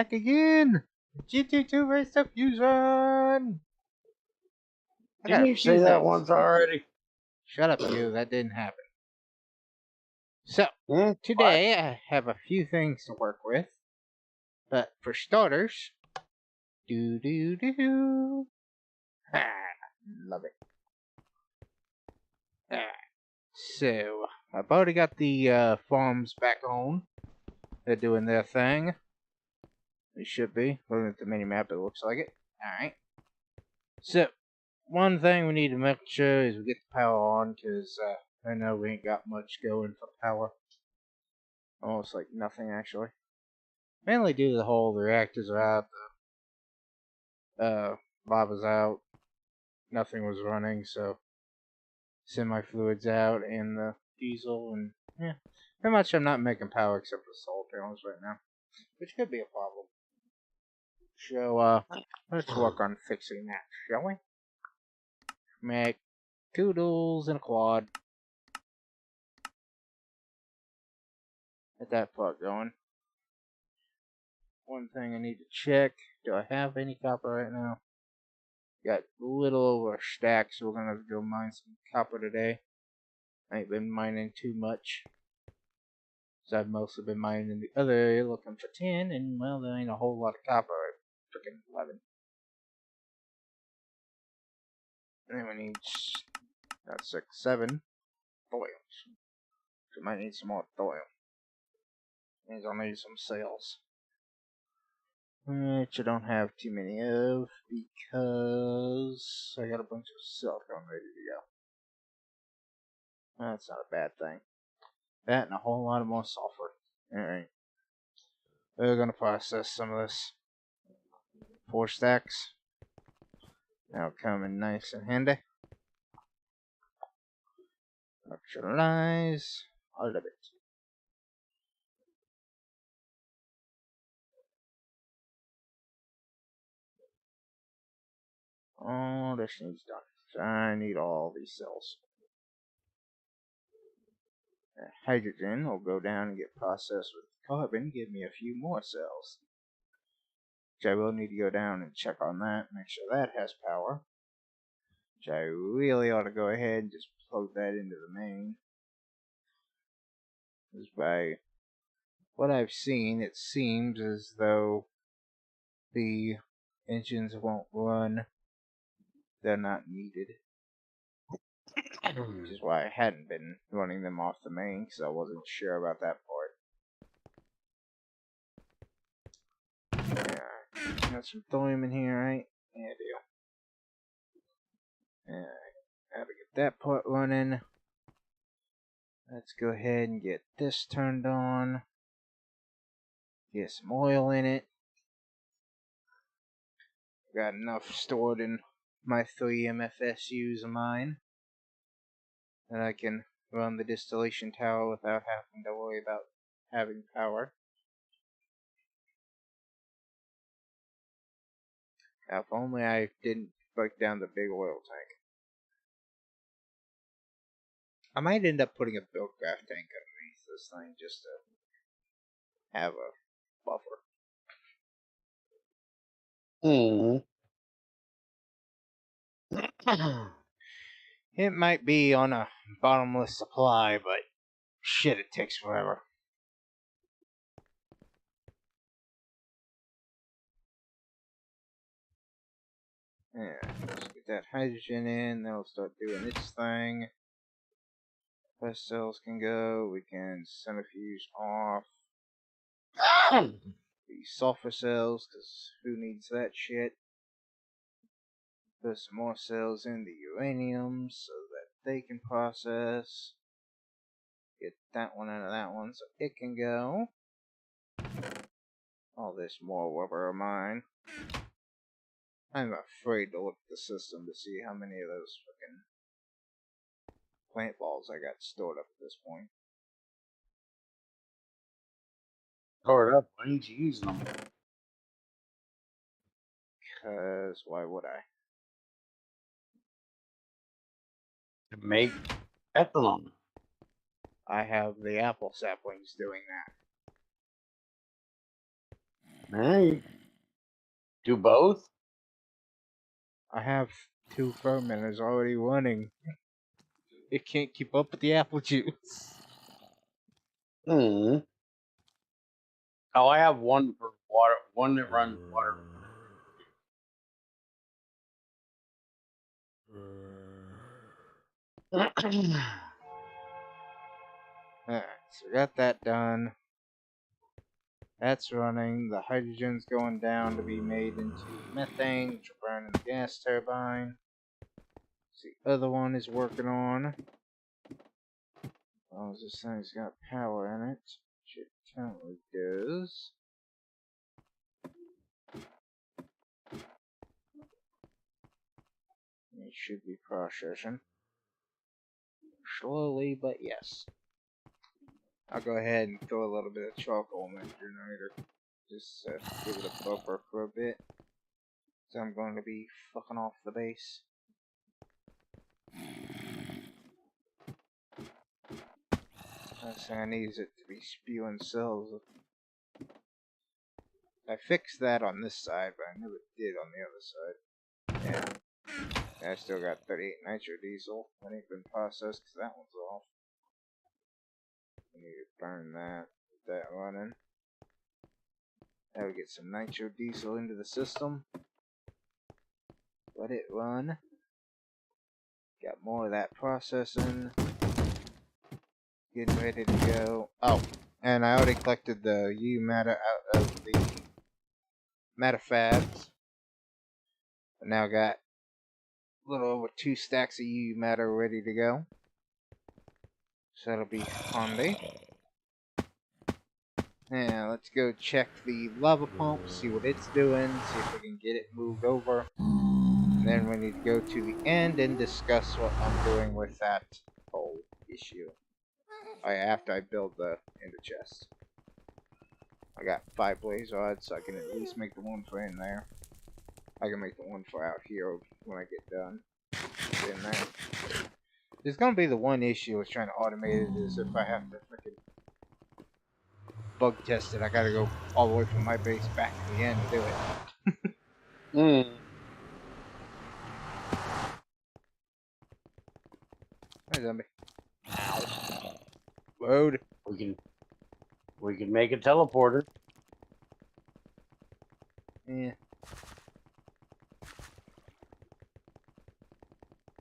back again. GT2 Race Up Fusion. Didn't you say that once already? Shut up, you. That didn't happen. So, today I have a few things to work with. But for starters, love it. So, I've already got the farms back on. They're doing their thing. They should be. Looking at the mini-map, it looks like it. Alright. So, one thing we need to make sure is we get the power on, because I know we ain't got much going for power. Almost like nothing, actually. Mainly due to the whole, the reactors are out, the lava's out, nothing was running, so semi-fluid's out, and the diesel, and yeah. Pretty much I'm not making power except for solar panels right now, which could be a problem. So, let's work on fixing that, shall we? Make 2 duals and a quad. Get that part going. One thing I need to check, do I have any copper right now? Got a little over a stack, so we're gonna have to go mine some copper today. I ain't been mining too much, so I've mostly been mining in the other area looking for tin, and well, there ain't a whole lot of copper at frickin' 11. And then we need, not 6, 7 thoriums. So we might need some more thorium. Means I'll need some sails. Which I don't have too many of, because I got a bunch of silicone ready to go. That's not a bad thing. That and a whole lot of more sulfur. Alright. We're gonna process some of this. 4 stacks. That'll come in nice and handy. Neutralize all of it. All this needs done. So I need all these cells. Hydrogen will go down and get processed with carbon, give me a few more cells. Which I will need to go down and check on that, make sure that has power. Which I really ought to go ahead and just plug that into the main. Because by what I've seen, it seems as though the engines won't run. They're not needed. Which is why I hadn't been running them off the main, because I wasn't sure about that part. Yeah, got some thorium in here, right? Yeah, I do. Alright, gotta get that part running. Let's go ahead and get this turned on. Get some oil in it. Got enough stored in my 3 MFSUs of mine that I can run the distillation tower without having to worry about having power. Now, if only I didn't break down the big oil tank. I might end up putting a BearCore tank underneath this thing just to have a buffer. It might be on a bottomless supply, but shit, it takes forever. Yeah, let's get that hydrogen in, then we'll start doing its thing. Test cells can go, we can centrifuge off the sulfur cells, because who needs that shit? Put some more cells in the uranium so that they can process. Get that one out of that one so it can go. All this more rubber of mine. I'm afraid to look at the system to see how many of those fucking plant balls I got stored up at this point. Stored up? Why ain't you using them? Because why would I? To make ethanol. I have the apple saplings doing Hey, do both? I have 2 fermenters already running. It can't keep up with the apple juice. Hmm. Oh, I have one for water, one that runs water. Alright, so we got that done. That's running. The hydrogen's going down to be made into methane, which will burn in the gas turbine. So the other one is working on. As long as this thing's got power in it, which it currently does. It should be processing. Slowly, but yes. I'll go ahead and throw a little bit of charcoal in that generator. Just give it a buffer for a bit. So I'm going to be fucking off the base. Last thing I need is it to be spewing cells. I fixed that on this side, but I never did on the other side. Yeah. I still got 38 nitro diesel. That ain't been processed because that one's off. I need to burn that. Get that running. Now we get some nitro diesel into the system. Let it run. Got more of that processing. Getting ready to go. Oh, and I already collected the U matter out of the matter fabs. I now got a little over 2 stacks of U matter ready to go. So that'll be handy. Now let's go check the lava pump, see what it's doing, see if we can get it moved over. And then we need to go to the end and discuss what I'm doing with that whole issue. After I build the ender chest. I got 5 blaze rods, so I can at least make the one for in there. I can make the one for out here when I get done. Get in there. There's gonna be the one issue with trying to automate it is if I have to freaking bug test it, I gotta go all the way from my base back to the end to do it. Hey, zombie. Load. We can make a teleporter. Yeah.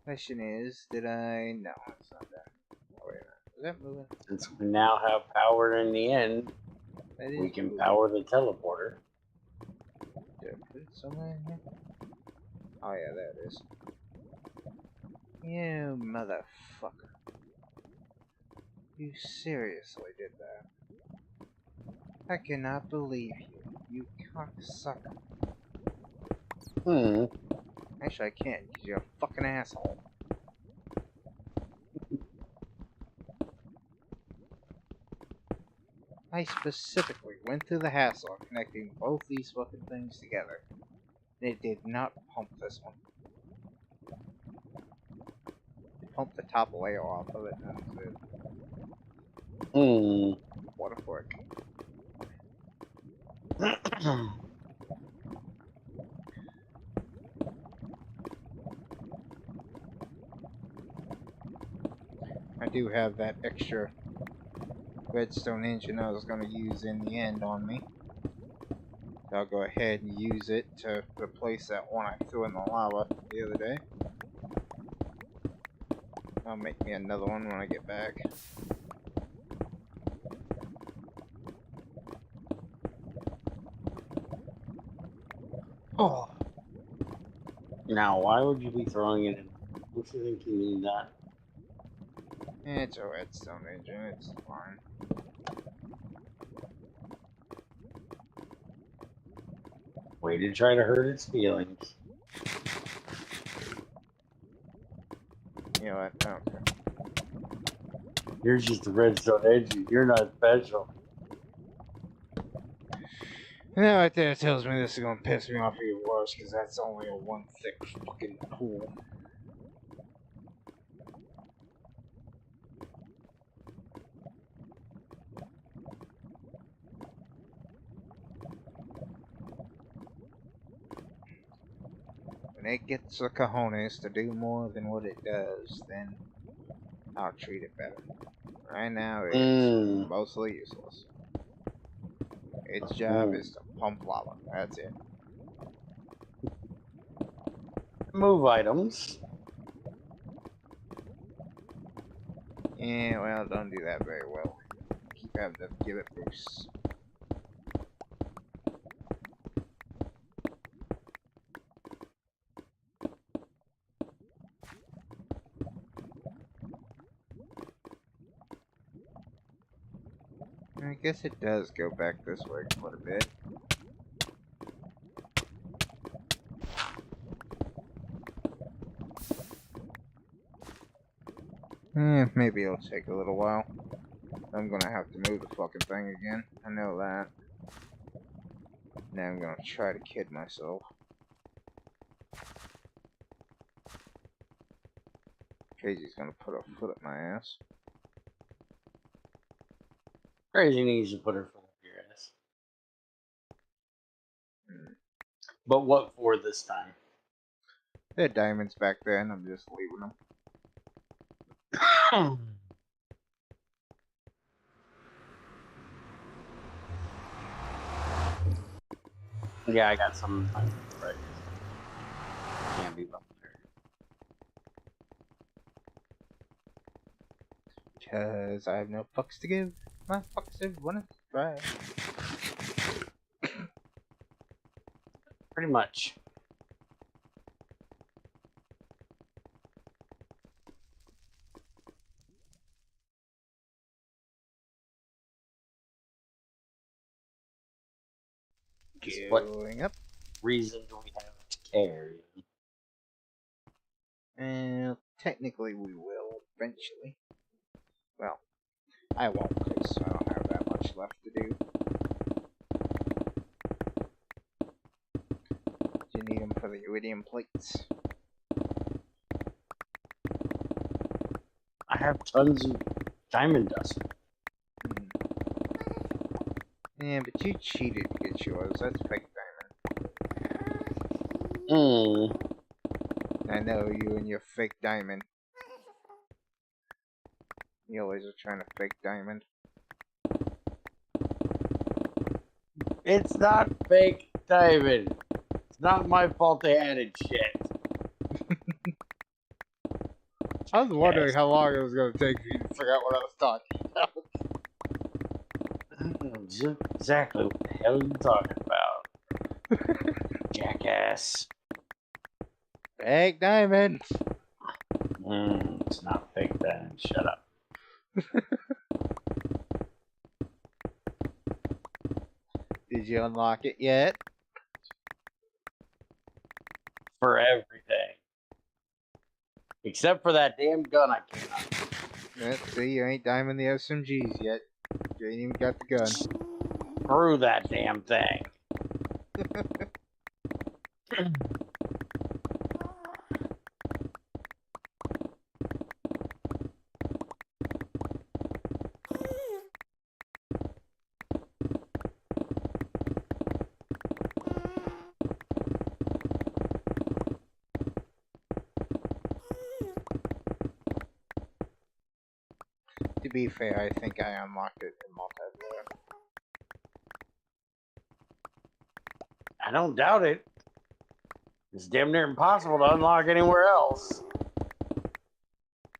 Question is, did I? No, it's not that. Oh, wait a minute. Is that moving? Since we now have power in the end, we can moving. power the teleporter. Did I put it somewhere in here? Oh yeah, there it is. You motherfucker. You seriously did that? I cannot believe you. You cocksucker. Actually, I can't, because you're a fucking asshole. I specifically went through the hassle of connecting both these fucking things together. And it did not pump this one. It pumped the top layer off of it, and that was it. What a prick. I do have that extra redstone engine I was going to use in the end on me. So I'll go ahead and use it to replace that one I threw in the lava the other day. I'll make me another one when I get back. Oh. Now, why would you be throwing it in? What do you think you need that? It's a redstone engine, it's fine. Way to try to hurt its feelings. You know what? I don't care. You're just a redstone engine. You're not special. That right there tells me this is gonna piss me off even worse, because that's only a 1 thick fucking pool. when it gets the cojones to do more than what it does, then I'll treat it better. Right now, it's mostly useless. Its job is to pump lava. That's it. Move items. Yeah, well, don't do that very well. Keep having to give it boosts. I guess it does go back this way quite a bit. Maybe it'll take a little while. I'm gonna have to move the fucking thing again. I know that. Now I'm gonna try to kid myself. Casey's gonna put a foot up my ass. Crazy needs to put her foot up your ass. But what for this time? There are diamonds back there, and I'm just leaving them. Yeah, I got some right. Can't be up there. Because I have no fucks to give. My fucks have wanted to try. Pretty much. Going up. Reason do we have to care? And technically we will eventually. Well, I won't because I don't have that much left to do. You need them for the iridium plates. I have tons of diamond dust. Yeah, but you cheated to get yours. That's fake diamond. I know you and your fake diamond. You always are trying to fake diamond. It's not fake diamond. It's not my fault they added shit. I was wondering how long it was going to take for you to figure out what I was talking about. I don't know exactly what the hell you're talking about. Jackass. Fake diamond. It's not fake diamond. Shut up. Did you unlock it yet? For everything. Except for that damn gun I cannot. Let's see, you ain't diming the SMGs yet. You ain't even got the gun. Screw that damn thing. To be fair, I think I unlocked it in multiplayer. I don't doubt it. It's damn near impossible to unlock anywhere else.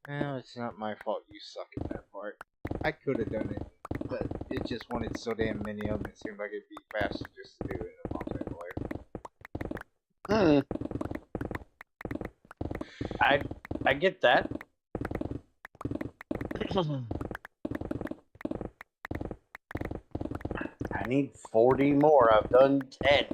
Well, it's not my fault you suck at that part. I could have done it, but it just wanted so damn many of them, it seemed like it'd be faster just to do it in multiplayer. I get that. I need 40 more. I've done 10.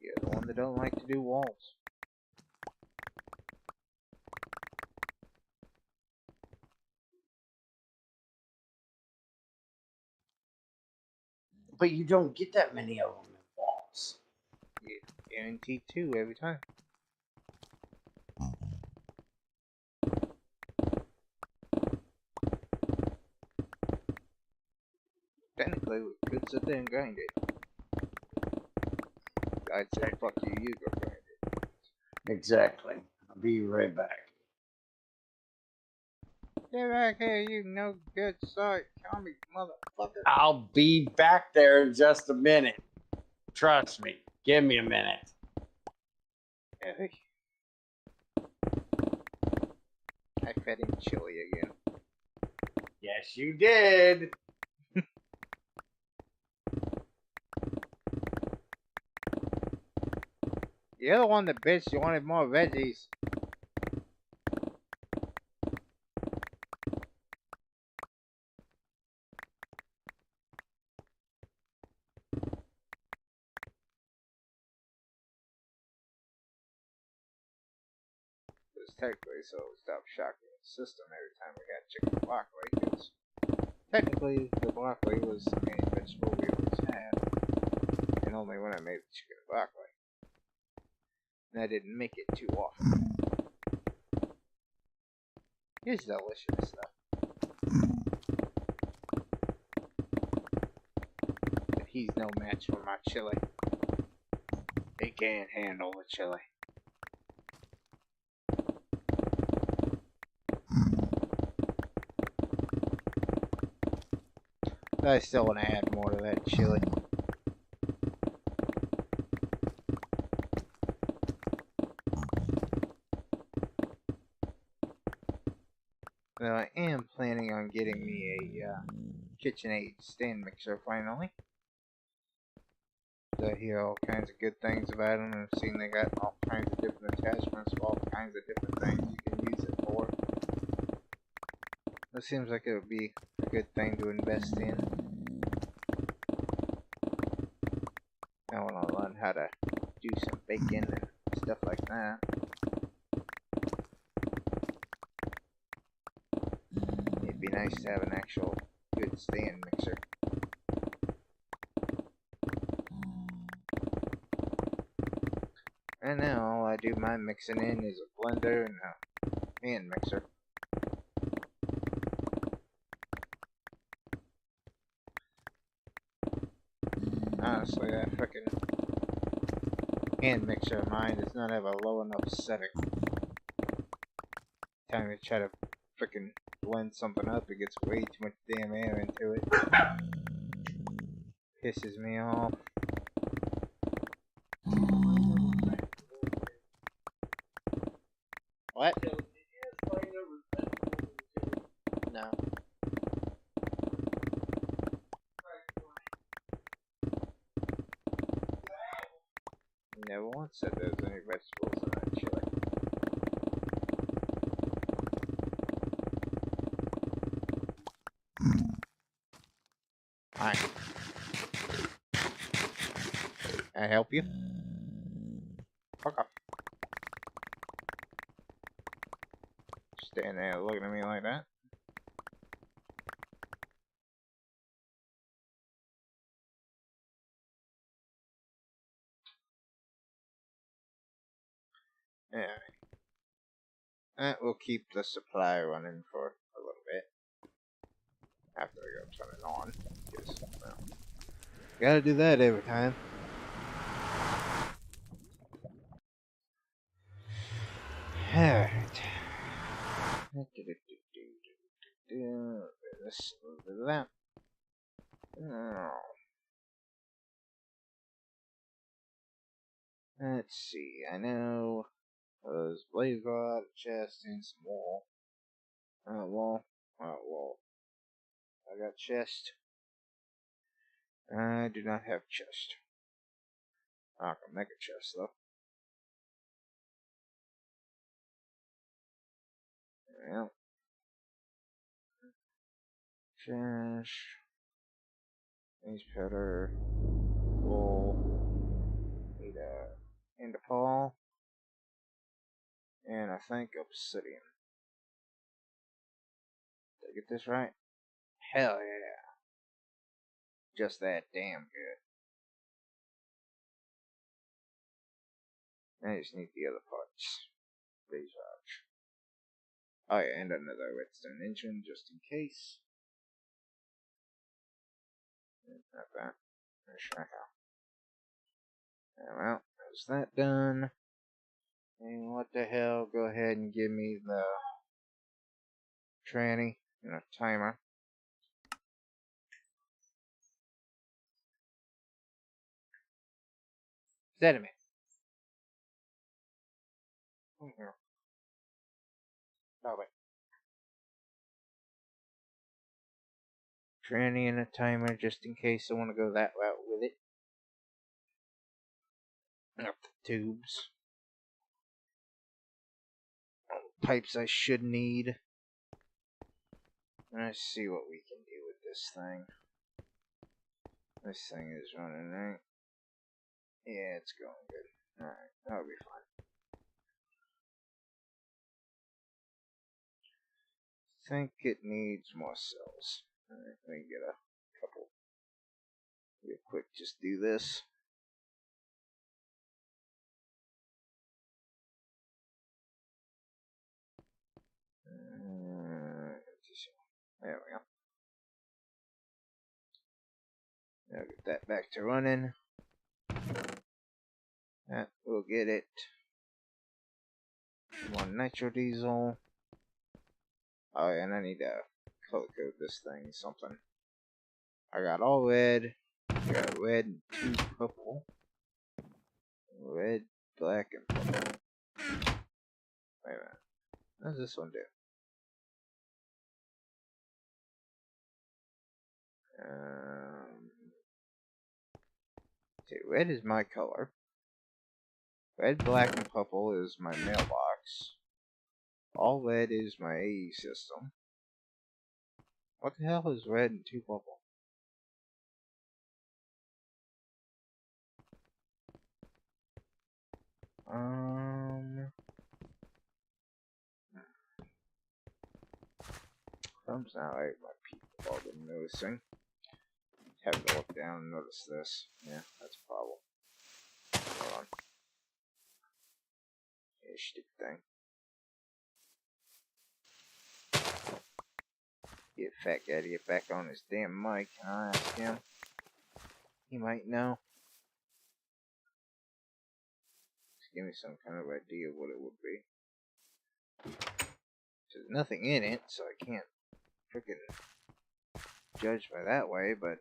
You're the one that don't like to do walls. But you don't get that many of them in walls. You guarantee 2 every time. technically we could sit there and grind it. I'd say fuck you, you go grind it. Exactly. I'll be right back. Get back here, you no good sort, comic motherfucker. I'll be back there in just a minute. Trust me. Give me a minute. Hey. I fed him chili again. Yes, you did. You're the one that bitched you wanted more veggies. Because technically, so it stopped shocking the system every time we got chicken broccoli. Because technically, the broccoli was the main vegetable we always had. And only when I made the chicken broccoli. And I didn't make it too often. It's delicious stuff. But he's no match for my chili. He can't handle the chili. I still want to add more to that chili. Though I am planning on getting me a KitchenAid stand mixer finally. I hear all kinds of good things about them. I've seen they got all kinds of different attachments for all kinds of different things you can use it for. It seems like it would be a good thing to invest in. I want to learn how to do some baking and stuff like that. It'd be nice to have an actual good stand mixer. And now all I do my mixing in is a blender and a hand mixer. Honestly, that fucking hand mixer of mine does not have a low enough setting. Time to try to frickin' blend something up, it gets way too much damn air into it. Pisses me off. What? No. Never once said there was any vegetables in that chili. Hi. Can I help you? Fuck off. Standing there looking at me like that. Yeah. That will keep the supply running for a little bit. After I go turn it on. Because, well, gotta do that every time. Alright. This, a little bit of that. Oh. Let's see, I know there's blaze rod, chest, and some wall. Wall. Wall. I got chest. I do not have chest. I can make a chest though. Yeah. Chest. Ace powder. Wool. Need a Indipal. And I think obsidian. Did I get this right? Hell yeah. Just that damn good. I just need the other parts. These are. Oh yeah, and another redstone engine just in case. Not that. Sure how. Well, is that done? And what the hell? Go ahead and give me the tranny and a timer. Sediment. Come here. Stop it. Tranny and a timer just in case I want to go that route with it. Up the tubes. All the pipes I should need. Let's see what we can do with this thing. This thing is running, right? Yeah, it's going good. Alright, that'll be fine. Think it needs more cells. Alright, let me get a couple. Real quick, just do this. There we go. Now get that back to running. That will get it. More nitro diesel. Oh, and I need to color code this thing something. I got all red. I got red and 2 purple. Red, black, and purple. Wait a minute. What does this one do? See, red is my color. Red, black, and purple is my mailbox. All red is my AE system. What the hell is red and 2 purple? Something's not right. My people have all been noticing. Have to look down and notice this. Yeah, that's a problem. Hold on. Yeah, stupid thing. Get fat guy to get back on his damn mic. Can I ask him? He might know. Just give me some kind of idea what it would be. There's nothing in it, so I can't freaking judge by that way, but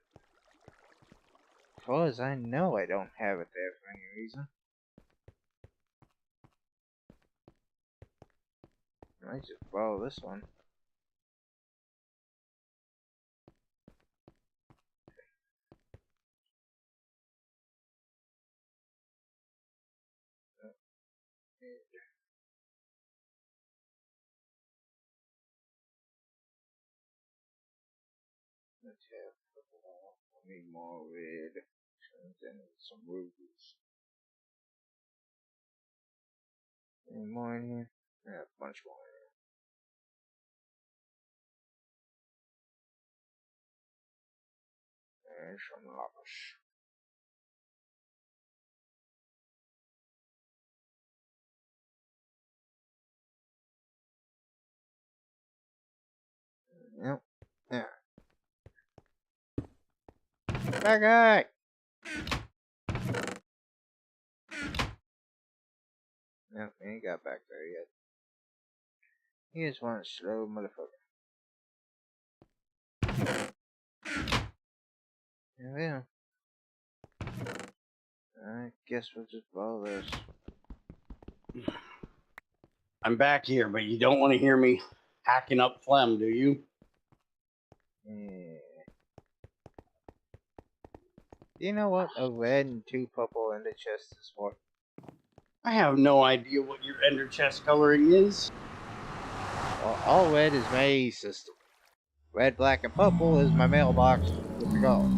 as far as I know, I don't have it there for any reason. I might just borrow this one. Let's have purple. I need more red. And then some rubies. Any more in here? Yeah, a bunch more in here. And some lapis. Yep. Yeah. That guy! No, he ain't got back there yet. He is one slow motherfucker. Yeah. I guess we'll just borrow this. I'm back here, but you don't want to hear me hacking up phlegm, do you? Yeah. You know what a red and 2 purple in the chest is for? I have no idea what your ender chest coloring is. Well, all red is my AE system. Red, black, and purple is my mailbox with the colors.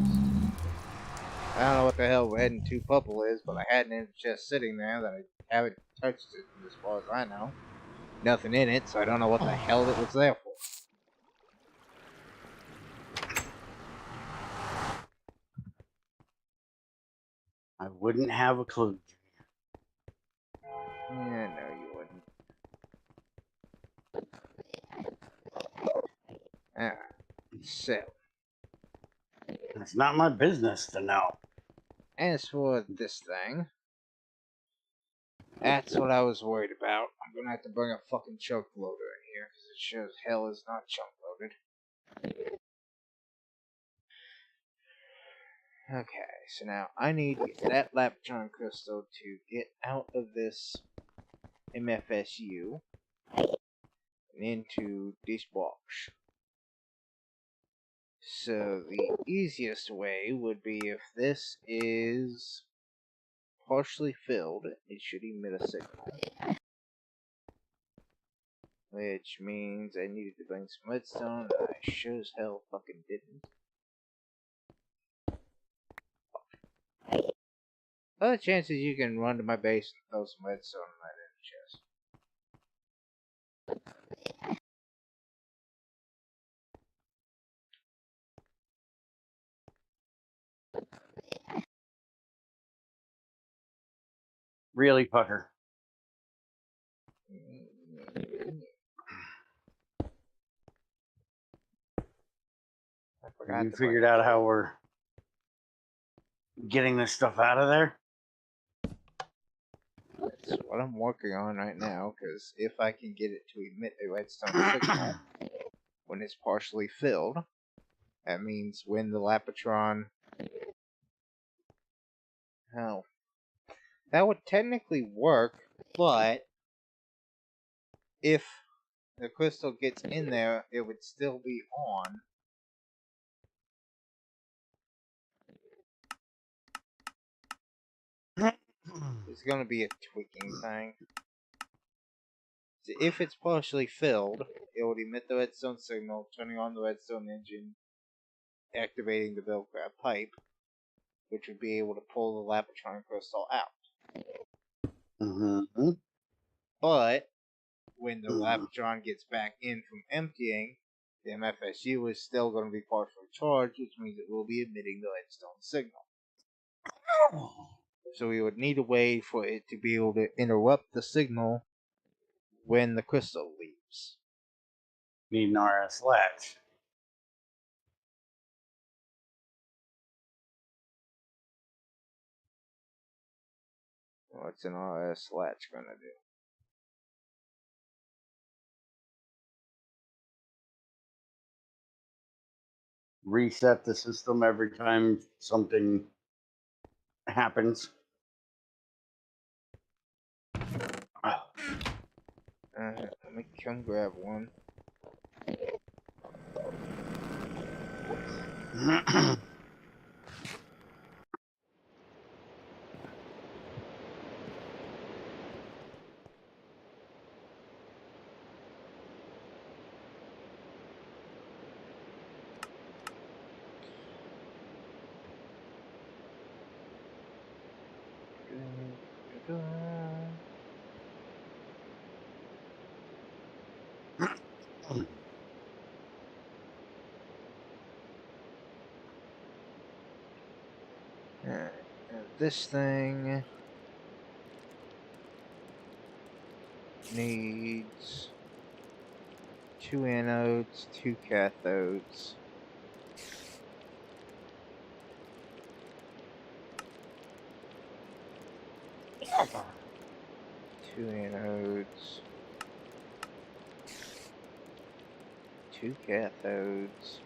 I don't know what the hell red and 2 purple is, but I had an ender chest sitting there that I haven't touched it as far as I know. Nothing in it, so I don't know what the hell it was there for. I wouldn't have a clue. Yeah, no, you wouldn't. Alright, so. It's not my business to know. As for this thing, that's what I was worried about. I'm gonna have to bring a fucking chunk loader in here, because it sure as hell is not chunk loaded. Okay, so now I need that Laptron crystal to get out of this MFSU and into this box. So the easiest way would be if this is partially filled, it should emit a signal. Which means I needed to bring some redstone, and I sure as hell fucking didn't. Other chances you can run to my base and throw some redstone in that chest. Really, Pucker? Have you figured out how we're getting this stuff out of there? That's what I'm working on right now, because if I can get it to emit a redstone signal when it's partially filled, that means when the Lapatron... Hell. That would technically work, but if the crystal gets in there, it would still be on. It's gonna be a tweaking thing. So if it's partially filled, it would emit the redstone signal, turning on the redstone engine, activating the BearCore pipe, which would be able to pull the Lapatron crystal out. Mm-hmm. But when the Lapatron gets back in from emptying, the MFSU is still going to be partially charged, which means it will be emitting the redstone signal. So we would need a way for it to be able to interrupt the signal when the crystal leaves. Need an RS latch. What's an RS latch going to do? Reset the system every time something happens. Let me come grab one. This thing needs 2 anodes, 2 cathodes. Two anodes, 2 cathodes,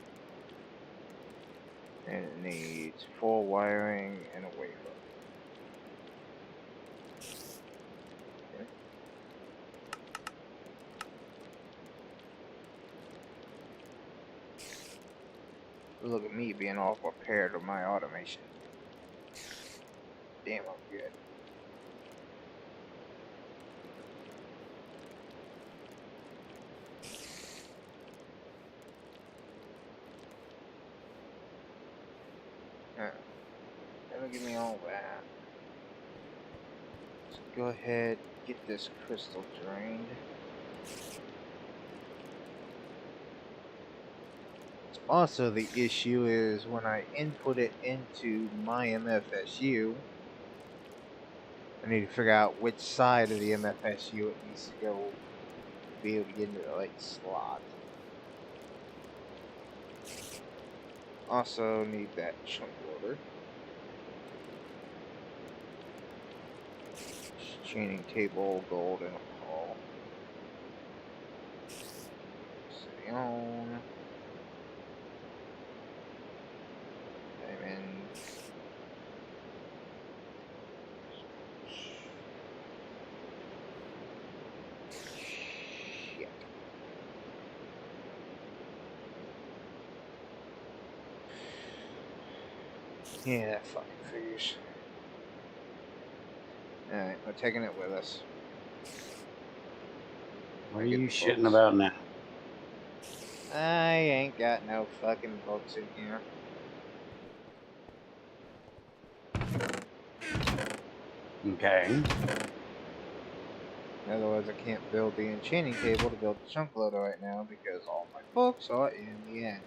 and it needs 4 wiring and a wafer. Okay. Look at me being all prepared with my automation. Damn, I'm good. That'll give me all that. So go ahead, get this crystal drained. Also, the issue is when I input it into my MFSU, I need to figure out which side of the MFSU it needs to go to be able to get into the right slot. Also need that chunk loader. Chaining table, gold, and a ball. City on. Diamond. Shit. Yeah, that fucking figures. Alright, we're taking it with us. What are you shitting about now? I ain't got no fucking books in here. Okay. In other words, I can't build the enchanting table to build the chunk loader right now because all my books are in the end.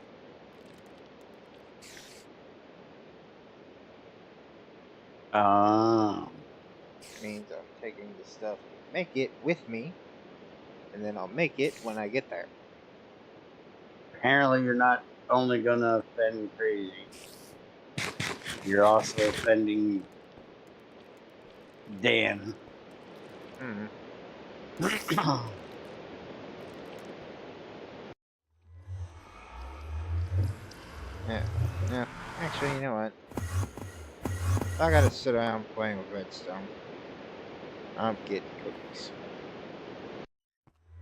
Means I'm taking the stuff to make it with me, and then I'll make it when I get there. Apparently, you're not only gonna offend crazy. You're also offending Dan. Hmm. Yeah. Actually, you know what? If I gotta sit around playing with redstone, I'm getting cookies.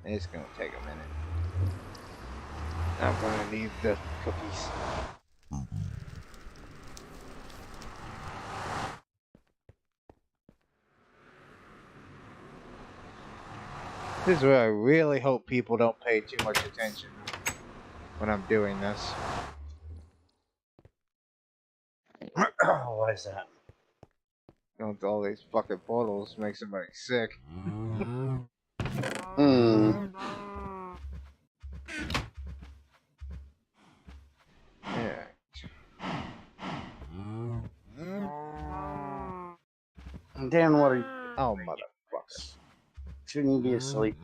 It's gonna take a minute. I'm gonna need the cookies. This is where I really hope people don't pay too much attention when I'm doing this. Why is that? Going to all these fucking portals make somebody sick. Yeah. Dan, what are you? Oh, motherfucker. Shouldn't you be asleep?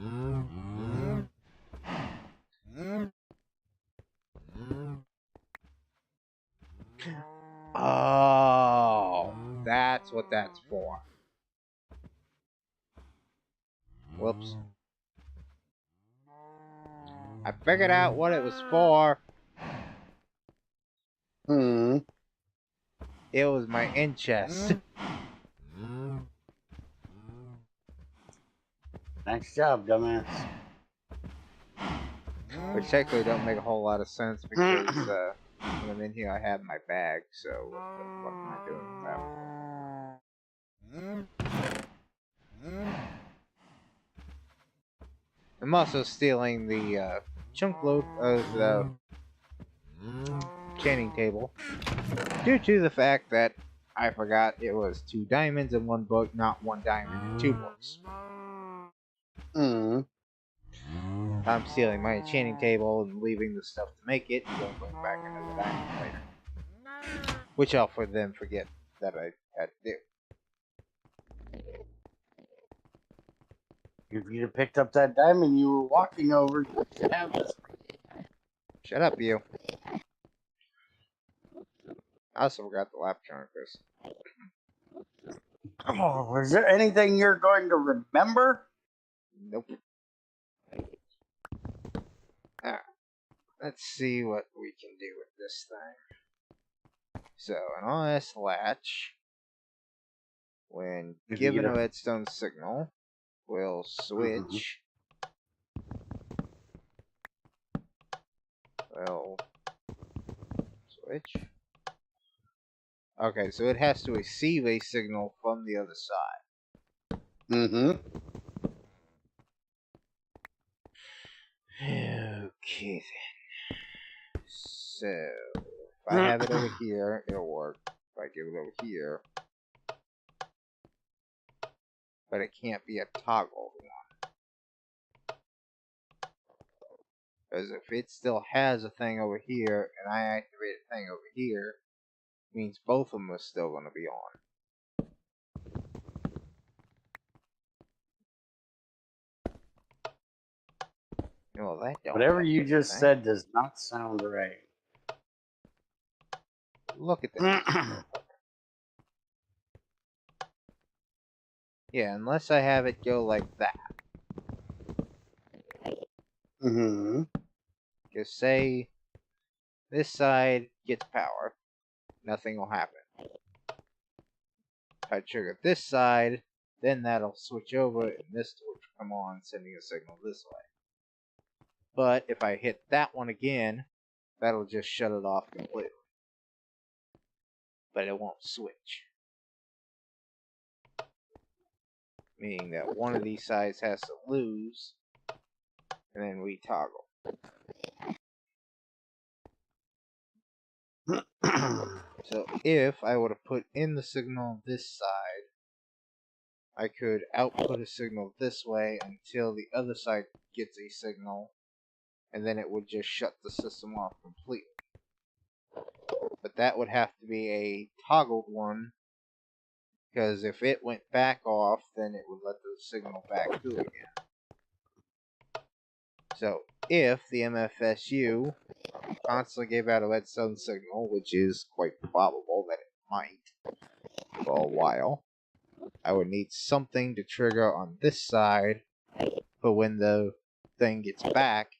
Oh, that's what that's for. Whoops. I figured out what it was for. It was my end chest. Nice job, dumbass. Which technically don't make a whole lot of sense because when I'm in here I have my bag, so what the fuck am I doing with that for? I'm also stealing the chunk load of the chaining table due to the fact that I forgot it was 2 diamonds in one book, not 1 diamond in 2 books. I'm stealing my enchanting table and leaving the stuff to make it, and then going back into the diamond later. Which I'll then forget that I had to do. If you'd have picked up that diamond you were walking over, you should have it. Shut up, you. I also forgot the lap chronicles. Oh, is there anything you're going to remember? Nope. Alright. Let's see what we can do with this thing. So, an OS latch, when given a redstone signal, will switch. Well, switch. Okay, so it has to receive a signal from the other side. Okay then. So, if I have it over here, it'll work. If I give it over here, but it can't be a toggle one. Because if it still has a thing over here, and I activate a thing over here, it means both of them are still going to be on. Well, that don't Whatever you just said does not sound right. look at that. Yeah, unless I have it go like that. Mm-hmm. Just say this side gets power. Nothing will happen. If I trigger this side, then that'll switch over and this will come on, sending a signal this way. But if I hit that one again, that'll just shut it off completely. But it won't switch. Meaning that one of these sides has to lose, and then we toggle. So if I would have put in the signal on this side, I could output a signal this way until the other side gets a signal, and then it would just shut the system off completely. But that would have to be a toggled one, because if it went back off, then it would let the signal back through again. So if the MFSU constantly gave out a redstone signal, which is quite probable that it might for a while, I would need something to trigger on this side for when the thing gets back,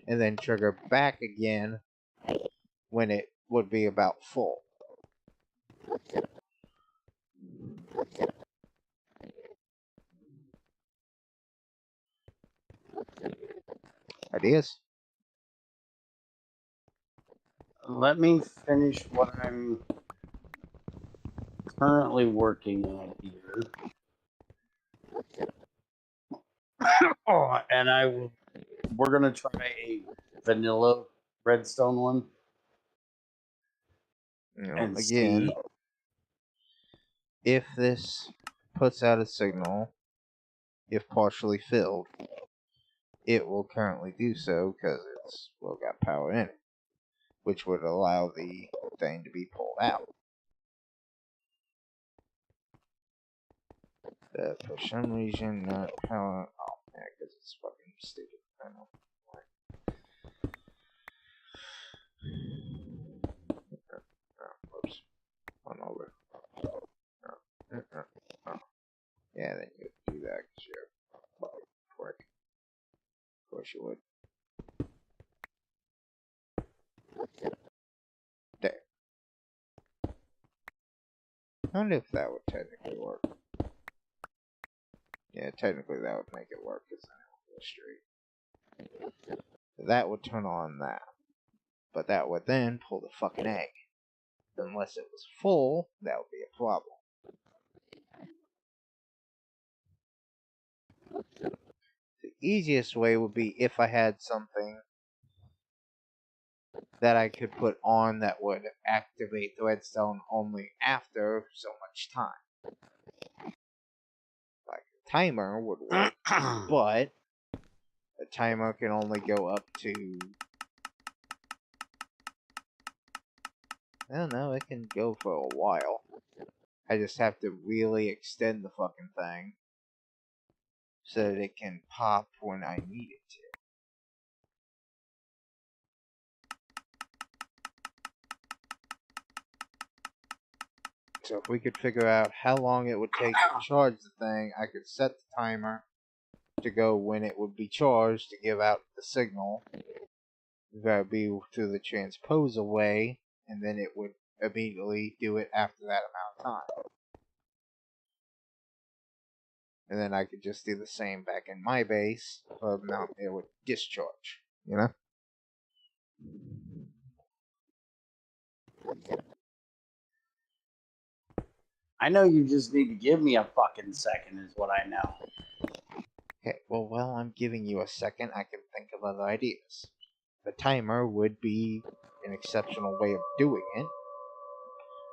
and then trigger back again when it would be about full. Ideas? Let me finish what I'm currently working on here. Oh, and we're gonna try a vanilla redstone one. And Again, see. if this puts out a signal, if partially filled, it will currently do so because it's got power in it, which would allow the thing to be pulled out. For some reason, not power. Oh man, because it's fucking stupid. I know. Whoops. One over. Yeah, then you would do that because you're a fucking prick. Of course you would. There. I wonder if that would technically work. Yeah, technically that would make it work because then it would go straight. That would turn on that. But that would then pull the fucking egg. Unless it was full, that would be a problem. The easiest way would be if I had something that I could put on that would activate the redstone only after so much time. Like a timer would work, but a timer can only go up to... I don't know, it can go for a while. I just have to really extend the fucking thing so that it can pop when I need it to. So if we could figure out how long it would take to charge the thing, I could set the timer to go when it would be charged to give out the signal. That would be through the transposer way, and then it would immediately do it after that amount of time. And then I could just do the same back in my base for the amount it would discharge, you know? I know you just need to give me a fucking second is what I know. Okay, well, while I'm giving you a second, I can think of other ideas. The timer would be an exceptional way of doing it,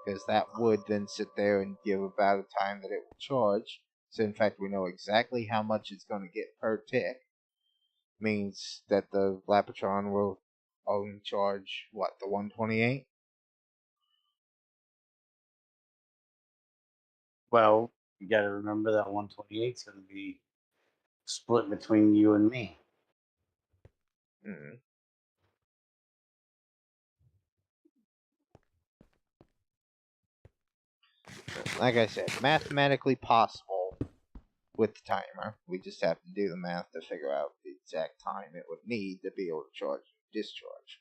because that would then sit there and give about a time that it will charge. So in fact, we know exactly how much it's going to get per tick. Means that the Lapatron will only charge, what, the 128? Well, you got to remember that 128 is going to be split between you and me. Mm-hmm. like I said, mathematically possible with the timer. We just have to do the math to figure out the exact time it would need to be able to charge and discharge.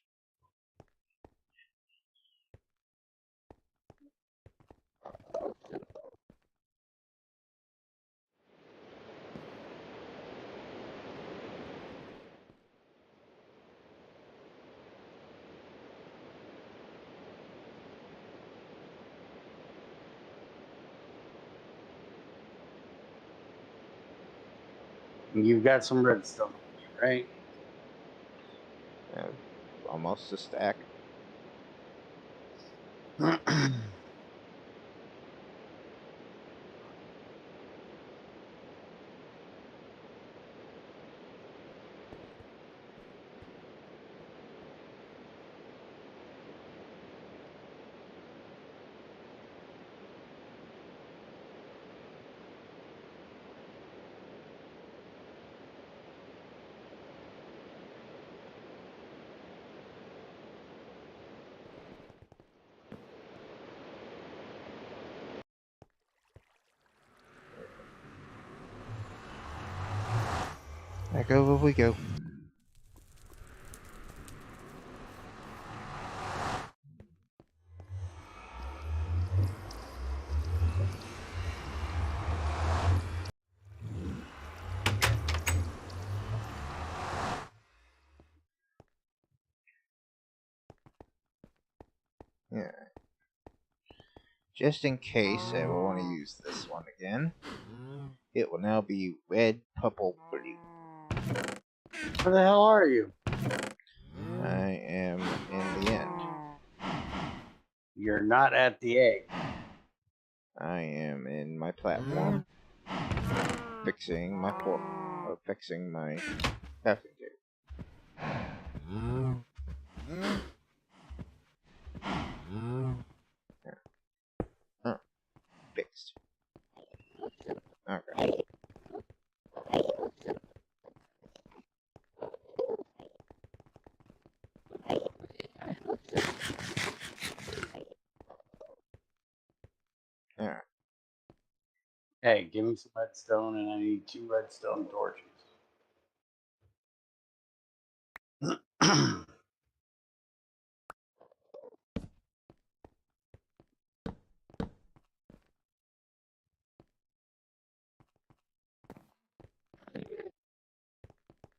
You've got some redstone, right? Almost a stack. Back over we go. Yeah. Just in case I will want to use this one again, it will now be red, purple, blue. Where the hell are you? I am in the end. You're not at the egg. I am in my platform, fixing my fixing my crafting table. Oh, fixed. Okay. Alright. Hey, give me some redstone, and I need 2 redstone torches.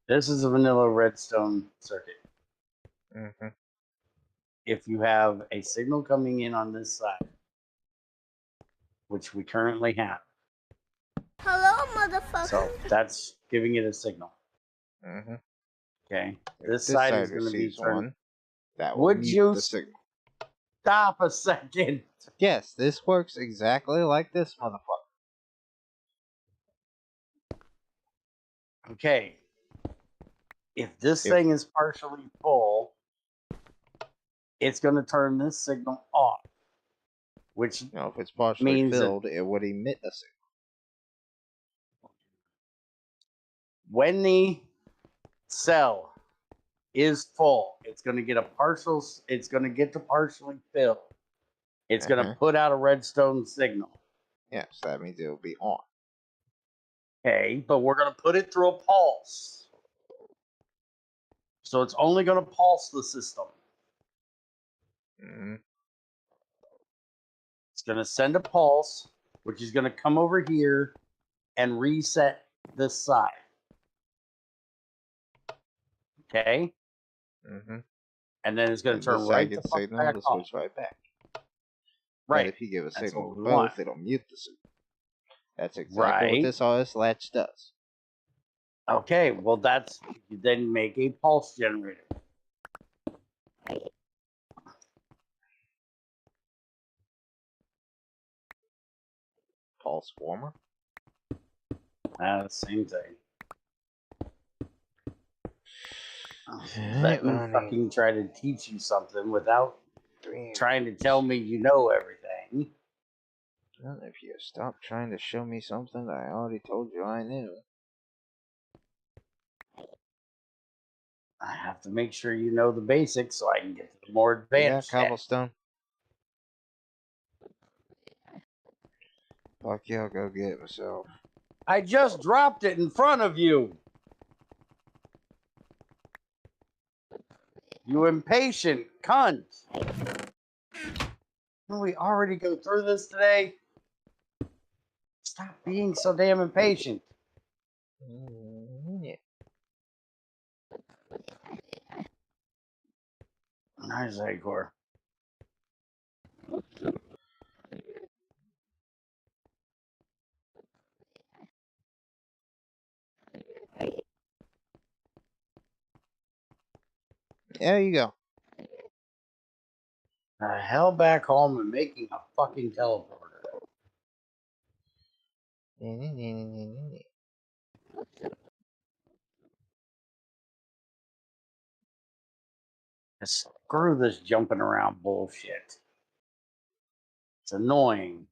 This is a vanilla redstone circuit. Mm-hmm. If you have a signal coming in on this side, which we currently have. Hello, motherfucker. So that's giving it a signal. Mm-hmm. Okay. If This side is going to be receives turned. one, that will Would mute you the signal. stop a second? Yes, this works exactly like this motherfucker. Okay. If this thing is partially full, it's going to turn this signal off, which if it's partially means filled, it would emit a signal. when the cell is full, it's going to get it's going to get to partially filled. It's going to put out a redstone signal. Yes, that means it will be on. Okay, but we're going to put it through a pulse. So it's only going to pulse the system. Mm-hmm. It's going to send a pulse, which is going to come over here and reset this side. Okay? Mm-hmm. And then it's going to turn this right side gets the the fuck signal, back the on. switch right back. Right. But if you give a signal what to we both, want. it'll mute the signal. That's exactly what this RS latch does. Okay, well you then make a pulse generator. Pulse warmer? Same thing. Alright, Let me fucking try to teach you something without 3 trying to tell me you know everything. Well, if you stop trying to show me something that I already told you I knew. I have to make sure you know the basics so I can get to the more You got advanced shit. cobblestone? Fuck yeah, I'll go get it myself. I just dropped it in front of you. You impatient cunt. Can we already go through this today? Stop being so damn impatient. Yeah. Nice GregTech. There you go. The hell back home and making a fucking teleporter. Screw this jumping around bullshit. It's annoying.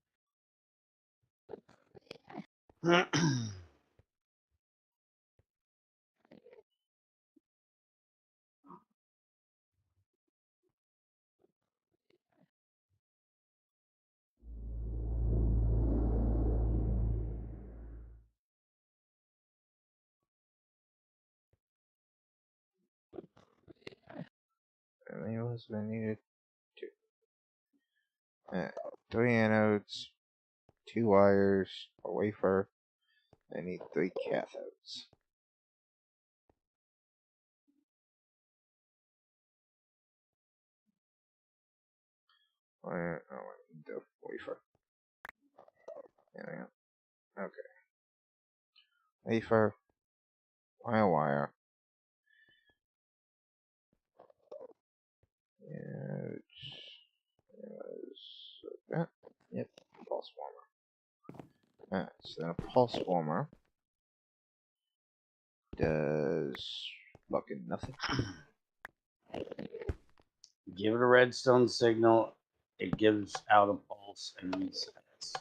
What I needed? 3 anodes, 2 wires, a wafer. I need 3 cathodes. I need the wafer. There we go. Okay. Wafer, wire. And that. Yep, pulse warmer. Alright, so then a pulse warmer does fucking nothing. Give it a redstone signal. It gives out a pulse and resets.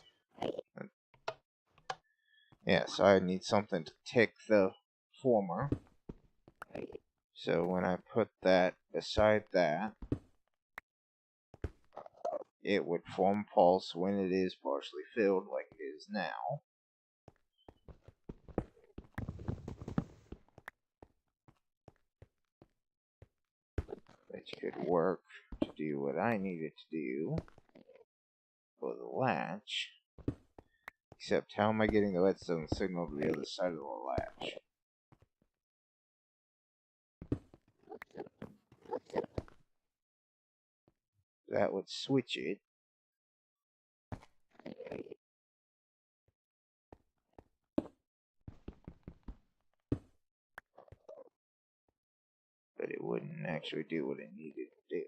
Yeah, so I need something to tick the former. So when I put that beside that, it would form pulse when it is partially filled like it is now. Which could work to do what I needed to do for the latch. Except how am I getting the redstone signal to the other side of the latch? That would switch it. But it wouldn't actually do what it needed to do.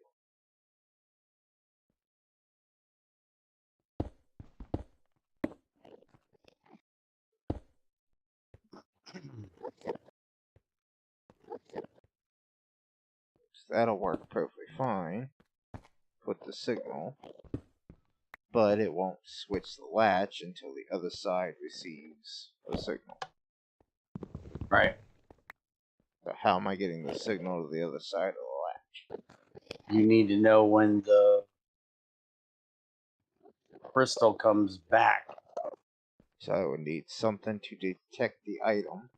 So that'll work perfectly fine. Put the signal. But it won't switch the latch until the other side receives the signal. Right. So how am I getting the signal to the other side of the latch? You need to know when the crystal comes back. So I would need something to detect the item.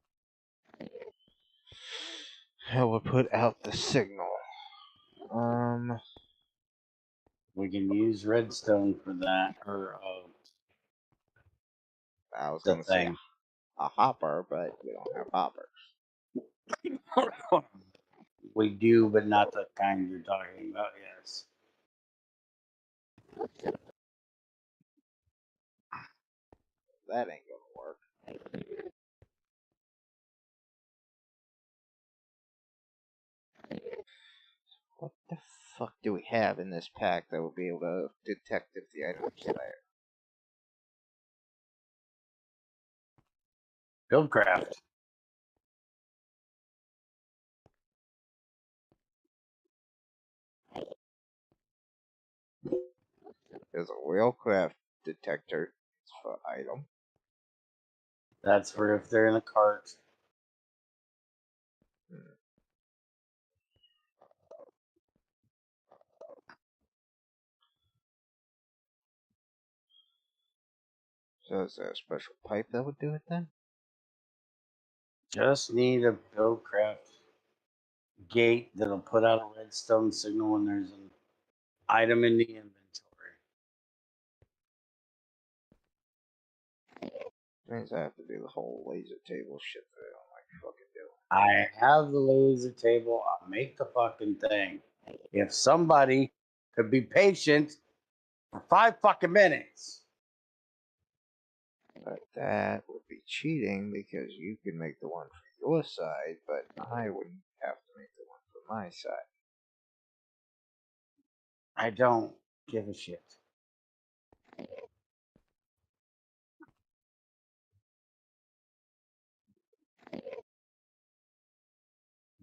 I will put out the signal. We can use redstone for that, or I was the gonna say thing. a hopper, but we don't have hoppers. We do, but not the kind you're talking about. Yes. That ain't gonna work. What the fuck do we have in this pack that will be able to detect if the item is there? Buildcraft. There's a wheelcraft detector for item. That's for if they're in a cart. So is there a special pipe that would do it then? Just need a BuildCraft gate that'll put out a redstone signal when there's an item in the inventory. Means I have to do the whole laser table shit that I don't like fucking do. I have the laser table. I'll make the fucking thing. If somebody could be patient for 5 fucking minutes. But that would be cheating because you can make the one for your side, but I wouldn't have to make the one for my side. I don't give a shit.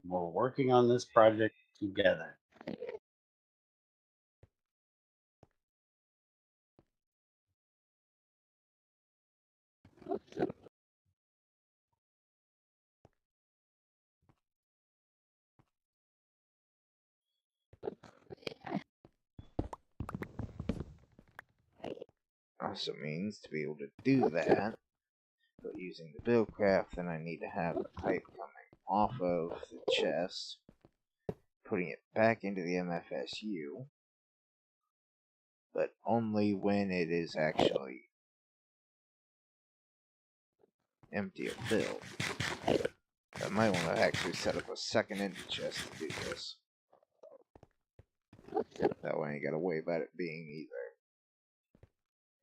We're working on this project together. Also means to be able to do that, but using the BuildCraft, then I need to have the pipe coming off of the chest, putting it back into the MFSU, but only when it is actually empty of build. I might want to actually set up a second empty chest to do this. That way I ain't gotta worry about it being either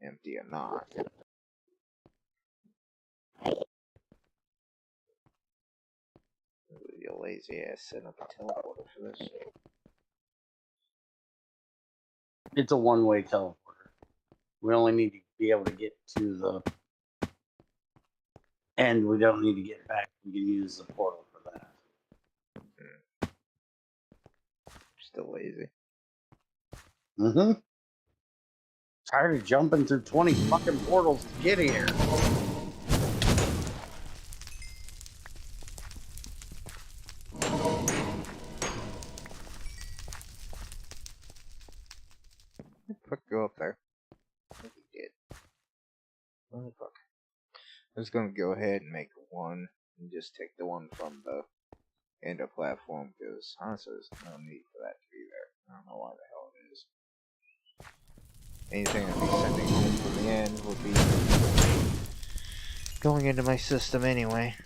empty or not. You lazy ass setting up a teleporter for this. It's a one-way teleporter. We only need to be able to get to the end. We don't need to get back. We can use the portal for that. Still lazy. Mm-hmm. Tired of jumping through 20 fucking portals to get here. Fuck, go up there. I think he did. Motherfucker. I'm just gonna go ahead and make one and just take the one from the ender platform because honestly there's no need for that to be there. I don't know why the hell it is. Anything I'd be sending home from the end would be going into my system anyway.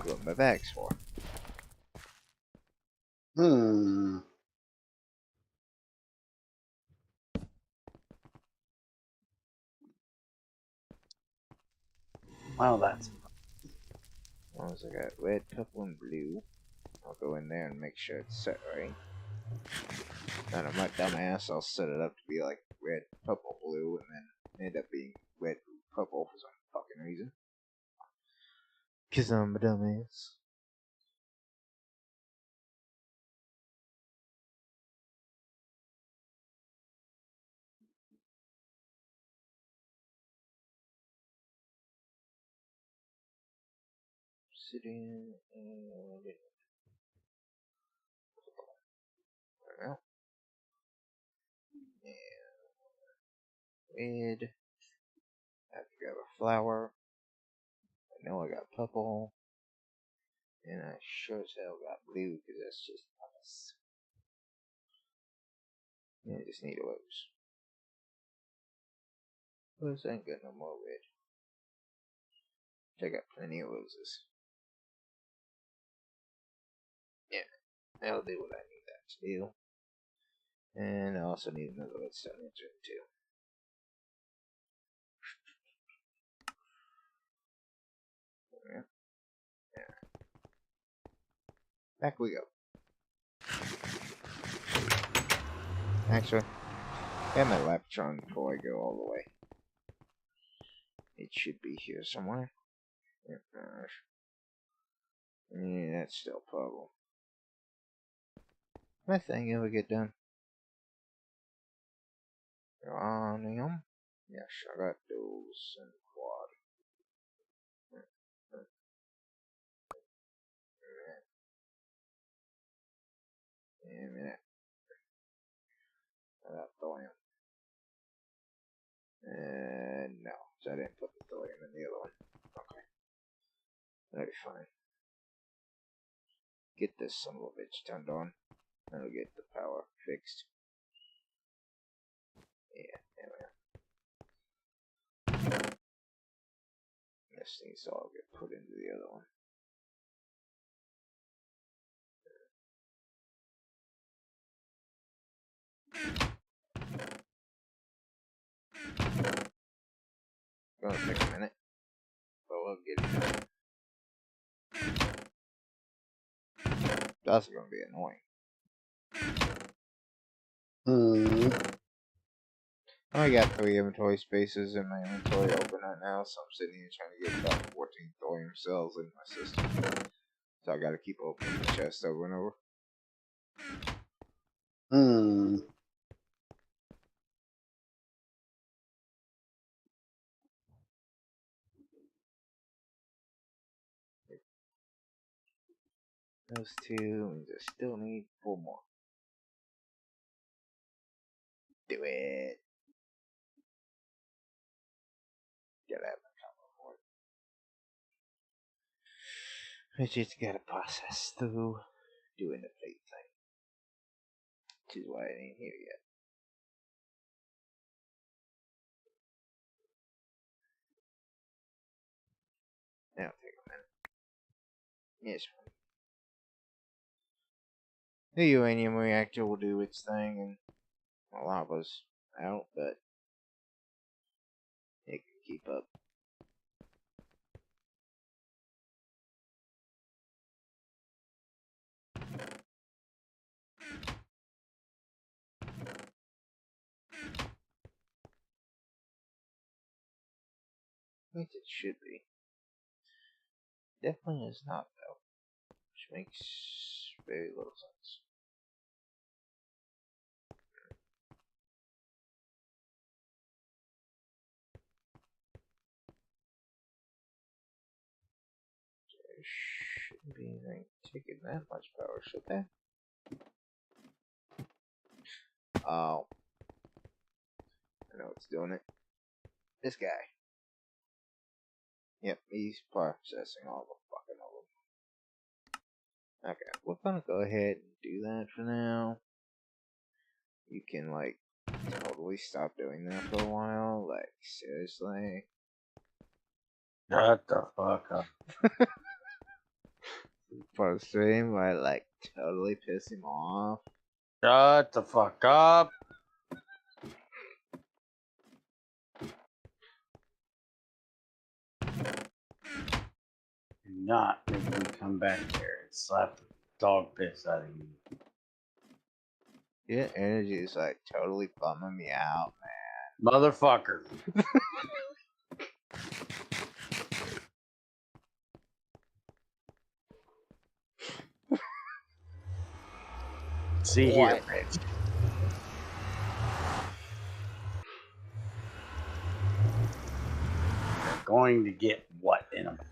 What my bag's for. Well, that's... As long as I got red, purple, and blue, I'll go in there and make sure it's set right. Then I'm not dumbass, I'll set it up to be like red, purple, blue, and then end up being red, blue, purple for some fucking reason. Cause I'm a dumbass. Sitting and well, and red. I have to grab a flower. I know I got purple. And I sure as hell got blue because that's just nice. Yeah, I just need a rose. Rose ain't got no more red. I got plenty of roses. Yeah, that'll do what I need that to do. And I also need another redstone engine too. Yeah. Yeah. Back we go. Actually, I have my Laptron before I go all the way. It should be here somewhere. Yeah, that's still a problem. My thing ever get done? Uranium? Yes, I got those and quad. Yeah, a minute. I got thorium. No, so I didn't put the thorium in the other one. Okay. That'll be fine. Get this son of a bitch turned on. That'll get the power fixed. Yeah, there we go. This needs to all get put into the other one. Gonna take a minute, but we'll get it done. That's gonna be annoying. I got 3 inventory spaces in my inventory open right now, so I'm sitting here trying to get about 14 thorium cells in my system. So I gotta keep opening the chest over and over. Those 2 means I still need 4 more. Do it. Gotta have my combo for it. I just gotta process through doing the plate thing. Which is why I ain't here yet. That'll take a minute. Yes, fine. The uranium reactor will do its thing and the lava's out, but it can keep up. At least it should be. Definitely is not, though. Which makes very little sense. There shouldn't be anything taking that much power, should there? Oh. I know it's doing it. This guy. Yep, he's processing all the fucking of them. Okay, we're gonna go ahead and do that for now. You can, like, totally stop doing that for a while. Like, seriously. Shut the fuck up. For the stream, where I, like, totally piss him off. Shut the fuck up. Do not make me come back there and slap the dog piss out of you. Your energy is, like, totally bumming me out, man. Motherfucker. See here, bitch. You're going to get what in a minute?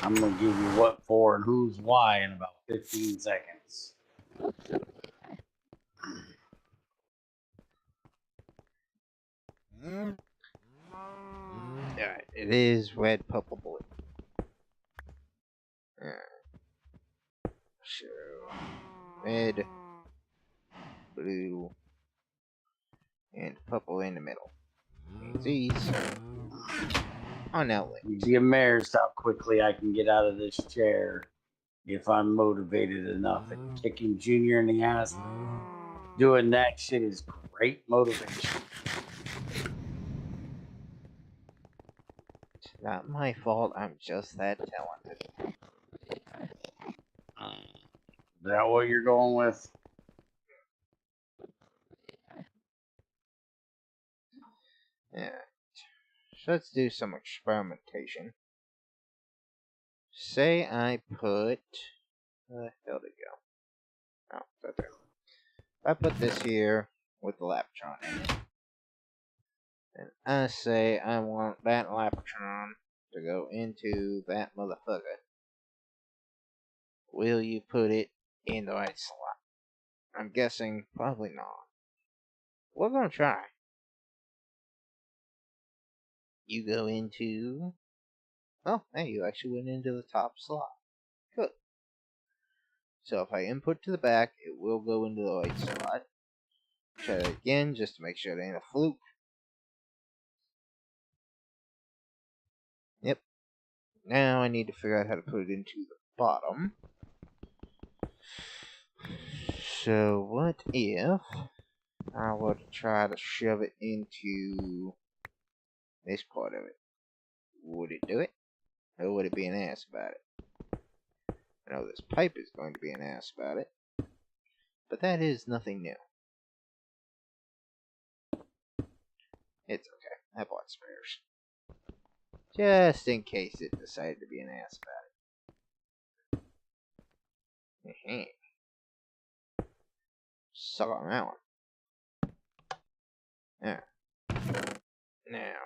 I'm going to give you what for and who's why in about 15 seconds. Alright, it is red, purple, blue. So, red, blue, and purple in the middle. And these are now linked. You'd be amazed how quickly I can get out of this chair if I'm motivated enough. And kicking Junior in the ass, doing that shit is great motivation. It's not my fault, I'm just that talented. Is that what you're going with? Yeah. So let's do some experimentation. Say I put... where the hell did it go? Oh, it's right there. I put this here with the Laptron in it. And I say I want that Laptron to go into that motherfucker. Will you put it in the right slot? I'm guessing probably not. We're gonna try. You go into... Oh, hey, you actually went into the top slot. Good. So if I input to the back, it will go into the right slot. Try it again, just to make sure it ain't a fluke. Yep. Now I need to figure out how to put it into the bottom. So what if I were to try to shove it into this part of it? Would it do it? Or would it be an ass about it? I know this pipe is going to be an ass about it. But that is nothing new. It's okay. I bought spares. Just in case it decided to be an ass about it. Suck on that one. There. Now,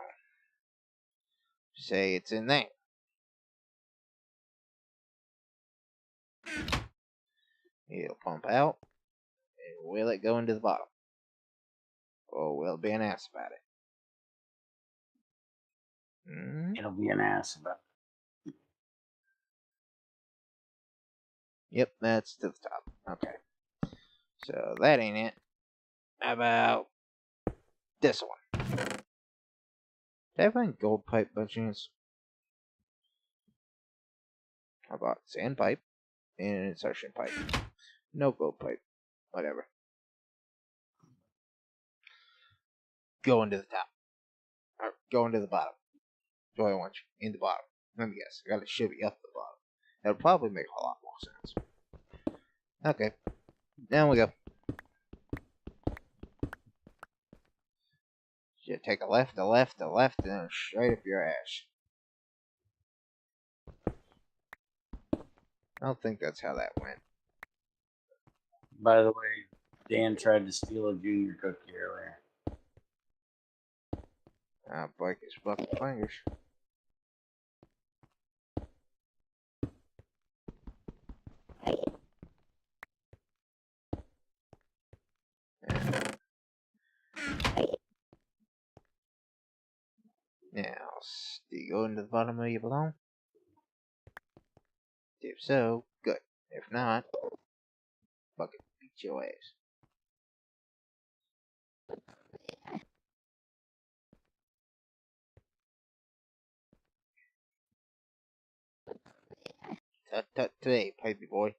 say it's in there. It'll pump out. And will it go into the bottom? Or will it be an ass about it? It'll be an ass about it. Yep, that's to the top. Okay. So that ain't it. How about this one? Did I find gold pipe by chance? How about sand pipe and insertion pipe? No gold pipe. Whatever. Go into the top. Or go into the bottom. Do I want you in the bottom? Let me guess. I gotta shove you up the bottom. That'll probably make a lot more sense. Okay. Down we go. You take a left, a left, a left, and then straight up your ass. I don't think that's how that went. By the way, Dan tried to steal a junior cookie earlier. I'll break his fucking fingers. Now, do you go into the bottom where you belong? If so, good. If not, fucking beat your ass. Tut tut today, pipey boy.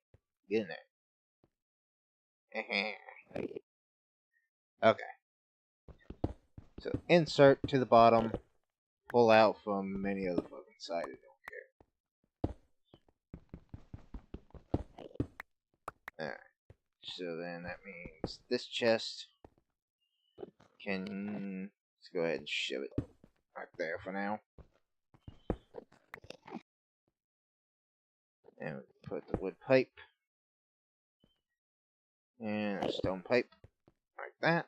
Get in there. Okay. So insert to the bottom, pull out from any other fucking side. I don't care. Alright. So then that means this chest can... Let's go ahead and shove it right there for now. And we put the wood pipe and a stone pipe like that.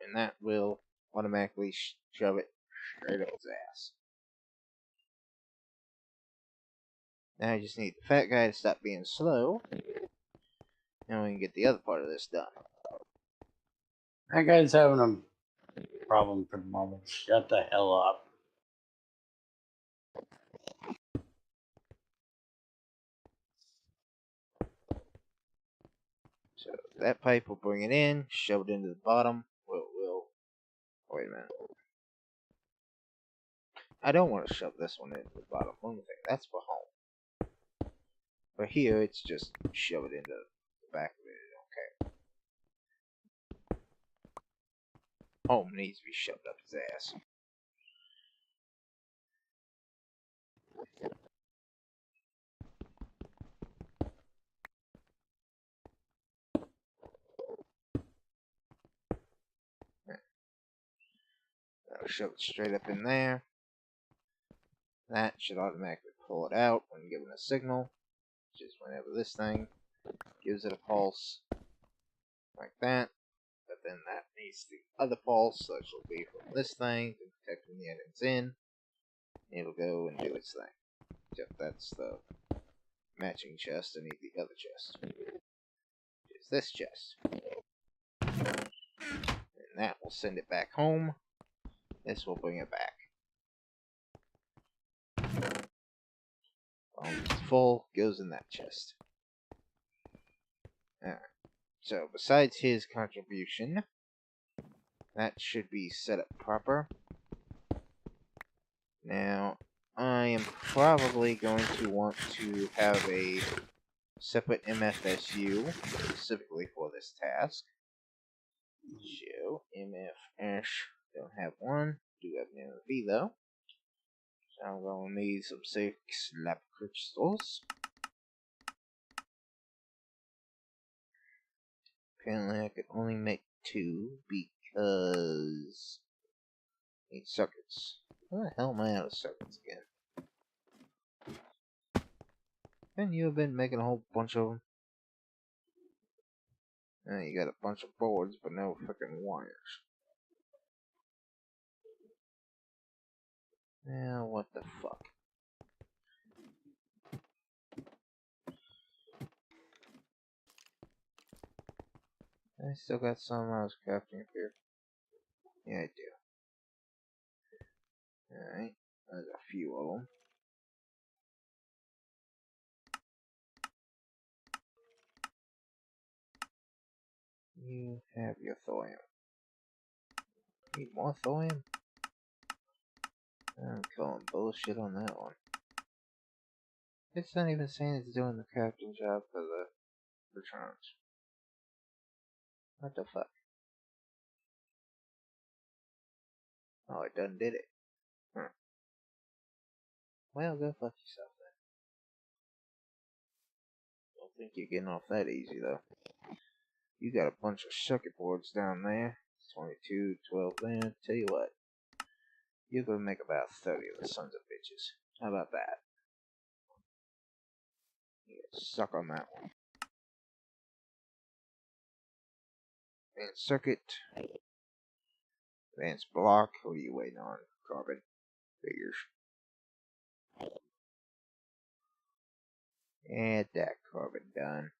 And that will automatically shove it straight up its ass. Now I just need the fat guy to stop being slow. And we can get the other part of this done. That guy's having a problem for the moment. Shut the hell up. So that pipe will bring it in, shove it into the bottom. Wait a minute. I don't want to shove this one into the bottom. Let me think. That's for home. But here, it's just shove it into the back of it. Okay. Home needs to be shoved up his ass. I'll shove it straight up in there. That should automatically pull it out when given a signal, which is whenever this thing gives it a pulse, like that. But then that needs the other pulse, so it will be from this thing to protect when the enemy's in. It'll go and do its thing. Except that's the matching chest. I need the other chest. Which is this chest. And that will send it back home. This will bring it back. As long as it's full, goes in that chest. Alright. So, besides his contribution, that should be set up proper. Now, I am probably going to want to have a separate MFSU specifically for this task. Show MFS. Don't have one. Do have an MFB though. So I'm going to need some 6 lab crystals. Apparently I could only make 2 because I need circuits. Where the hell am I out of circuits again? And you have been making a whole bunch of them. And you got a bunch of boards, but no freaking wires. Now, what the fuck? I still got some I was crafting up here. Yeah, I do. Alright, there's a few of them. You have your thorium. Need more thorium? I'm calling bullshit on that one. It's not even saying it's doing the crafting job for the returns. What the fuck? Oh, it done did it. Huh. Well, go fuck yourself then. Don't think you're getting off that easy though. You got a bunch of circuit boards down there. 22, 12 there. Tell you what. You're gonna make about 30 of the sons of bitches. How about that? You suck on that one. Advanced circuit. Advanced block. What are you waiting on? Carbon. Figures. Add that carbon done.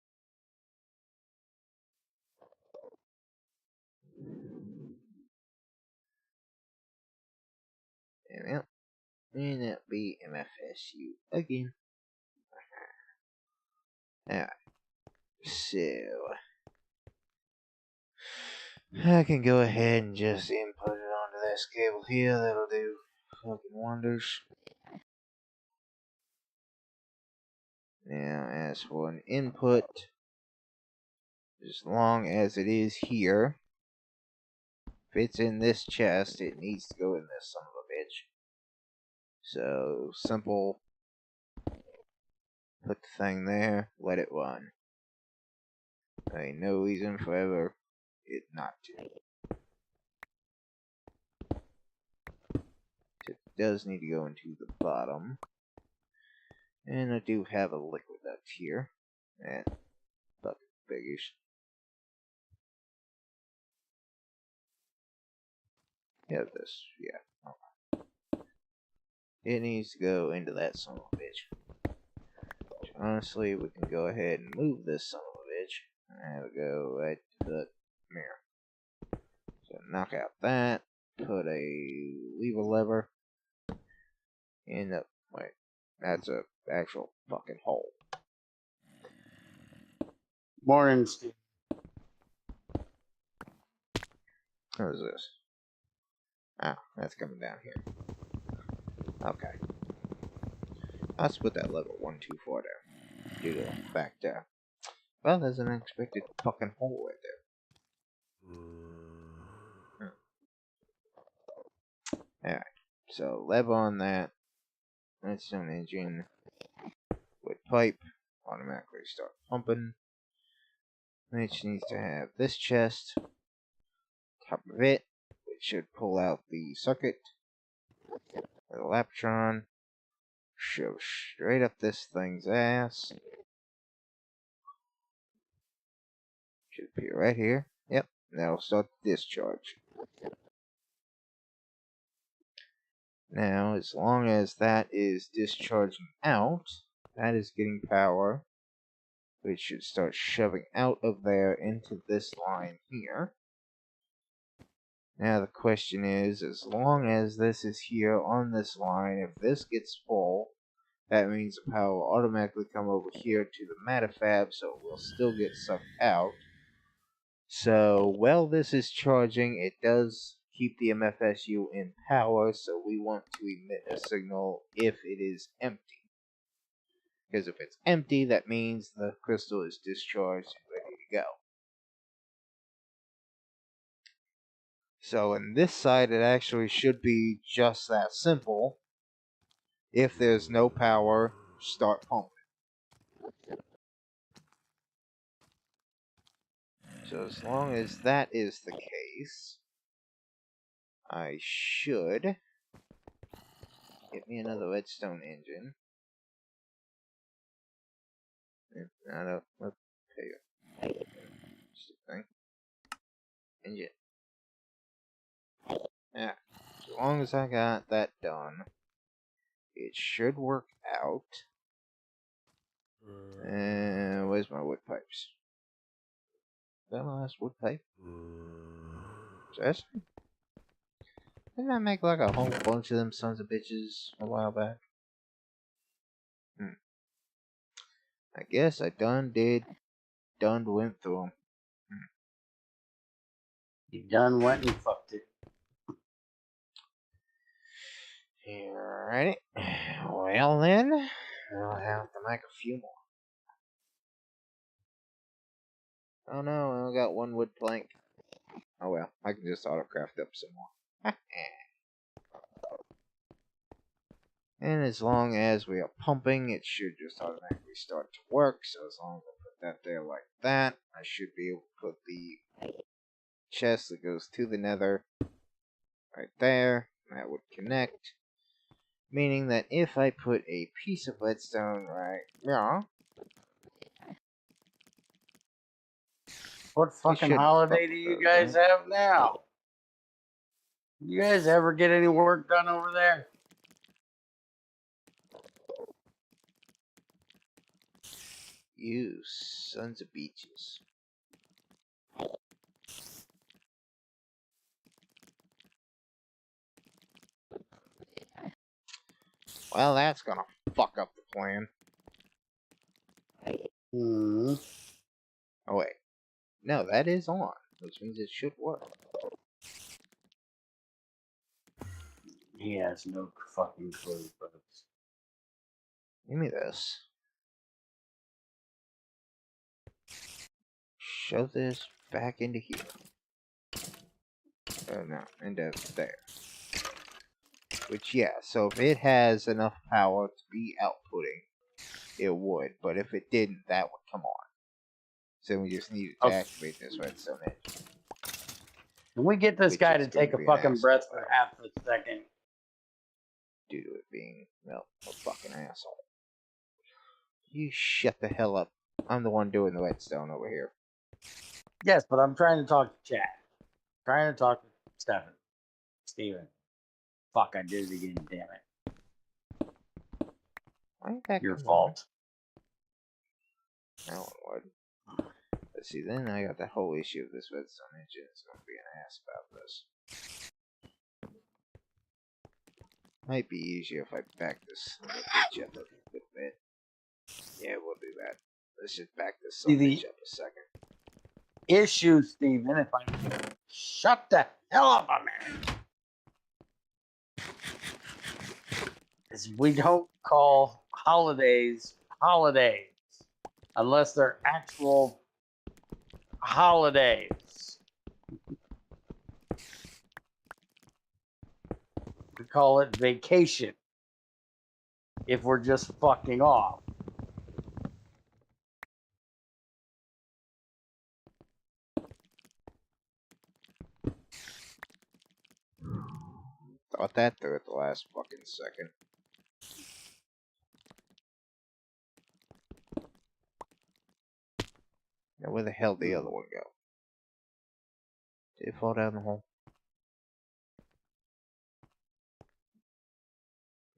And well, and that be MFSU again. Alright. So I can go ahead and just input it onto this cable here. That'll do fucking wonders. Now, as for an input, as long as it is here, if it's in this chest, it needs to go in this son of a bitch. So, simple. Put the thing there, let it run. There ain't no reason for it not to. It does need to go into the bottom. And I do have a liquid duct here. And fucking figures. Yeah, this, yeah. Okay. It needs to go into that son of a bitch. Which, honestly, we can go ahead and move this son of a bitch. And have it go right to the mirror. So knock out that. Put a lever in the, wait, that's a actual fucking hole. Morning, Steve. What is this? Ah, that's coming down here. Okay. Let's put that level 124 there. Due to the fact, well, there's an unexpected fucking hole right there. Alright, so lever on that. Redstone engine with pipe. Automatically start pumping. Which needs to have this chest. Top of it. Which should pull out the circuit. The Laptron. Shove straight up this thing's ass. Should appear right here. Yep, that'll start the discharge. Now, as long as that is discharging out, that is getting power which should start shoving out of there into this line here. Now the question is, as long as this is here on this line, if this gets full, that means the power will automatically come over here to the Matafab, so it will still get sucked out. So while this is charging, it does keep the MFSU in power, so we want to emit a signal if it is empty. Because if it's empty, that means the crystal is discharged and ready to go. So in this side, it actually should be just that simple. If there's no power, start pumping. So as long as that is the case, I should get me another redstone engine. Not a thing. Engine. Yeah. As long as I got that done, it should work out. And where's my wood pipes? Is that my last wood pipe? Seriously? Didn't I make like a whole bunch of them sons of bitches a while back? I guess I done went through them. You done went and fucked it. Alrighty. Well then, I'll have to make a few more. Oh no, I only got one wood plank. Oh well, I can just auto-craft up some more. And as long as we are pumping, it should just automatically start to work. So as long as I put that there like that, I should be able to put the chest that goes to the nether right there. That would connect. Meaning that if I put a piece of redstone right here, What fucking holiday do you guys have now? You guys ever get any work done over there? You sons of beaches. Well, that's gonna fuck up the plan. Hmm. Oh wait. No, that is on, which means it should work. He has no fucking clue, folks. Give me this. Shove this back into here. Oh no, into there. Which, yeah, so if it has enough power to be outputting, it would. But if it didn't, that would come on. So we just needed to activate this redstone engine. Can we get this guy to take a fucking breath for half a second? Due to it being, well, a fucking asshole. You shut the hell up. I'm the one doing the redstone over here. Yes, but I'm trying to talk to chat. Trying to talk to Steven. Fuck, I did it again, damn it. Why ain't that your fault. That one would. But see, then I got the whole issue of this redstone engine. It's going to be an ass about this. Might be easier if I back this bitch up a bit. Yeah, we'll do that. Let's just back this bitch up a second. Issue, Steven, if I shut the hell up a minute. Is we don't call holidays holidays unless they're actual holidays. We call it vacation if we're just fucking off. Thought that through at the last fucking second. Now where the hell did the other one go? Did it fall down the hole?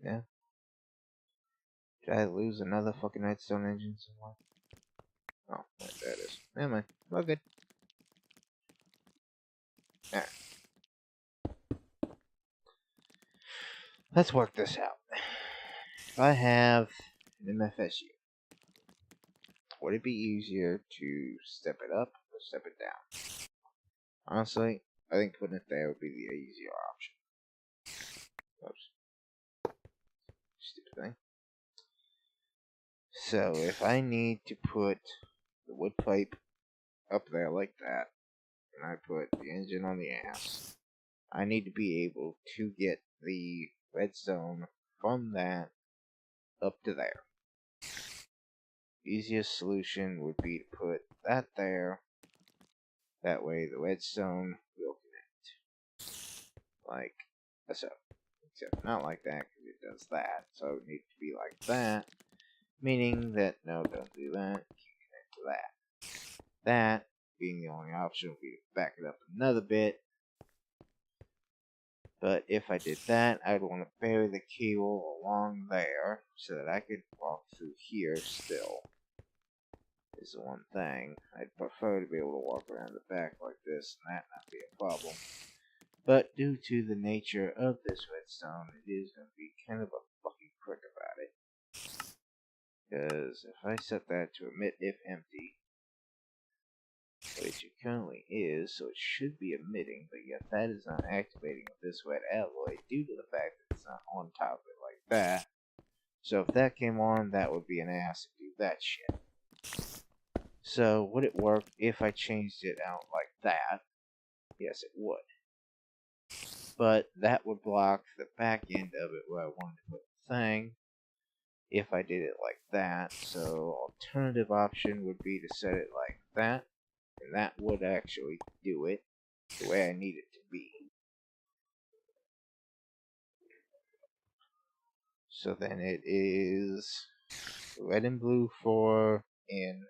Yeah. Did I lose another fucking redstone engine somewhere? Oh, wait, there it is. Never mind. We're good. Alright. Let's work this out. If I have an MFSU, would it be easier to step it up or step it down? Honestly, I think putting it there would be the easier option. Oops. Stupid thing. So, if I need to put the wood pipe up there like that, and I put the engine on the ass, I need to be able to get the redstone from that up to there. Easiest solution would be to put that there. That way the redstone will connect. Like so. Except not like that, because it does that. So it would need to be like that. Meaning that, no, don't do that. You connect to that. That, being the only option, would be to back it up another bit. But if I did that, I'd want to bury the cable along there so that I could walk through here still. Is the one thing. I'd prefer to be able to walk around the back like this and that not be a problem. But due to the nature of this redstone, it is going to be kind of a fucking prick about it. Because if I set that to emit if empty, which it currently is, so it should be emitting, but yet that is not activating with this wet alloy due to the fact that it's not on top of it like that. So if that came on, that would be an ass to do that shit. So would it work if I changed it out like that? Yes, it would. But that would block the back end of it where I wanted to put the thing if I did it like that. So alternative option would be to set it like that. And that would actually do it the way I need it to be. So then it is red and blue for in.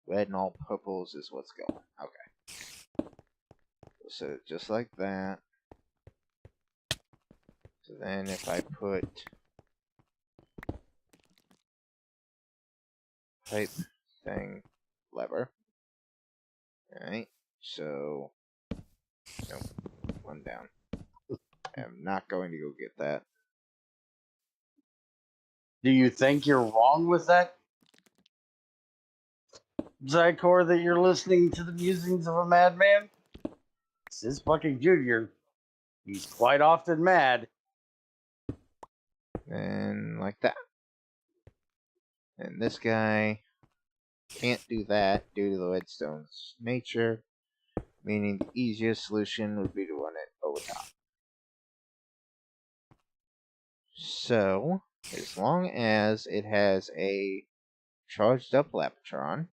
Red and all purples is what's going. Okay. So just like that. So then if I put pipe thing lever. Alright. So nope. One down. I'm not going to go get that. Do you think you're wrong with that, Zycor, that you're listening to the musings of a madman? This is fucking Junior. He's quite often mad. And like that. And this guy can't do that due to the redstone's nature, meaning the easiest solution would be to run it over top. So, as long as it has a charged up Laptron,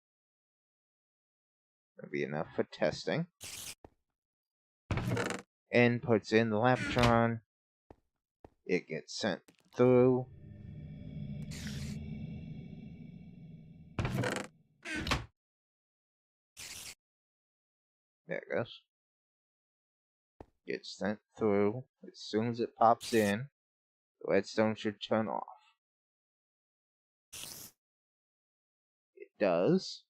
that'll be enough for testing. Inputs in the Laptron, it gets sent through. There it goes. Gets sent through. As soon as it pops in, the redstone should turn off. It does.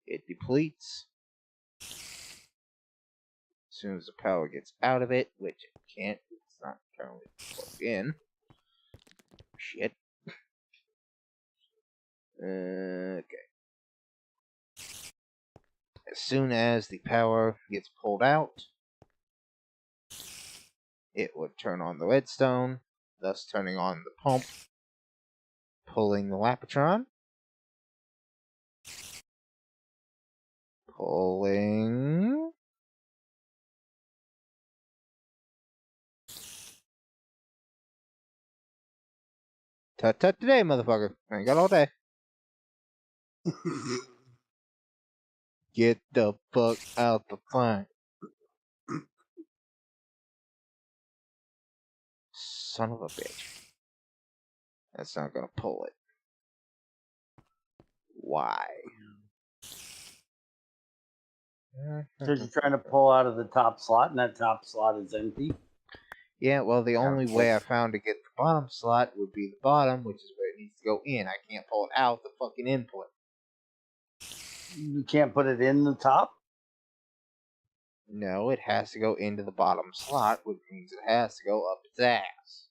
It depletes. As soon as the power gets out of it, which it can't, it's not currently plugged in. Shit. Okay. As soon as the power gets pulled out, it would turn on the redstone, thus turning on the pump, pulling the Laptron, pulling. Tut today, motherfucker. I ain't got all day. Get the fuck out the front. Son of a bitch. That's not gonna pull it. Why? Because you're trying to pull out of the top slot, and that top slot is empty. Yeah, well, the only way I found to get the bottom slot would be the bottom, which is where it needs to go in. I can't pull it out the fucking input. You can't put it in the top? No, it has to go into the bottom slot, which means it has to go up its ass.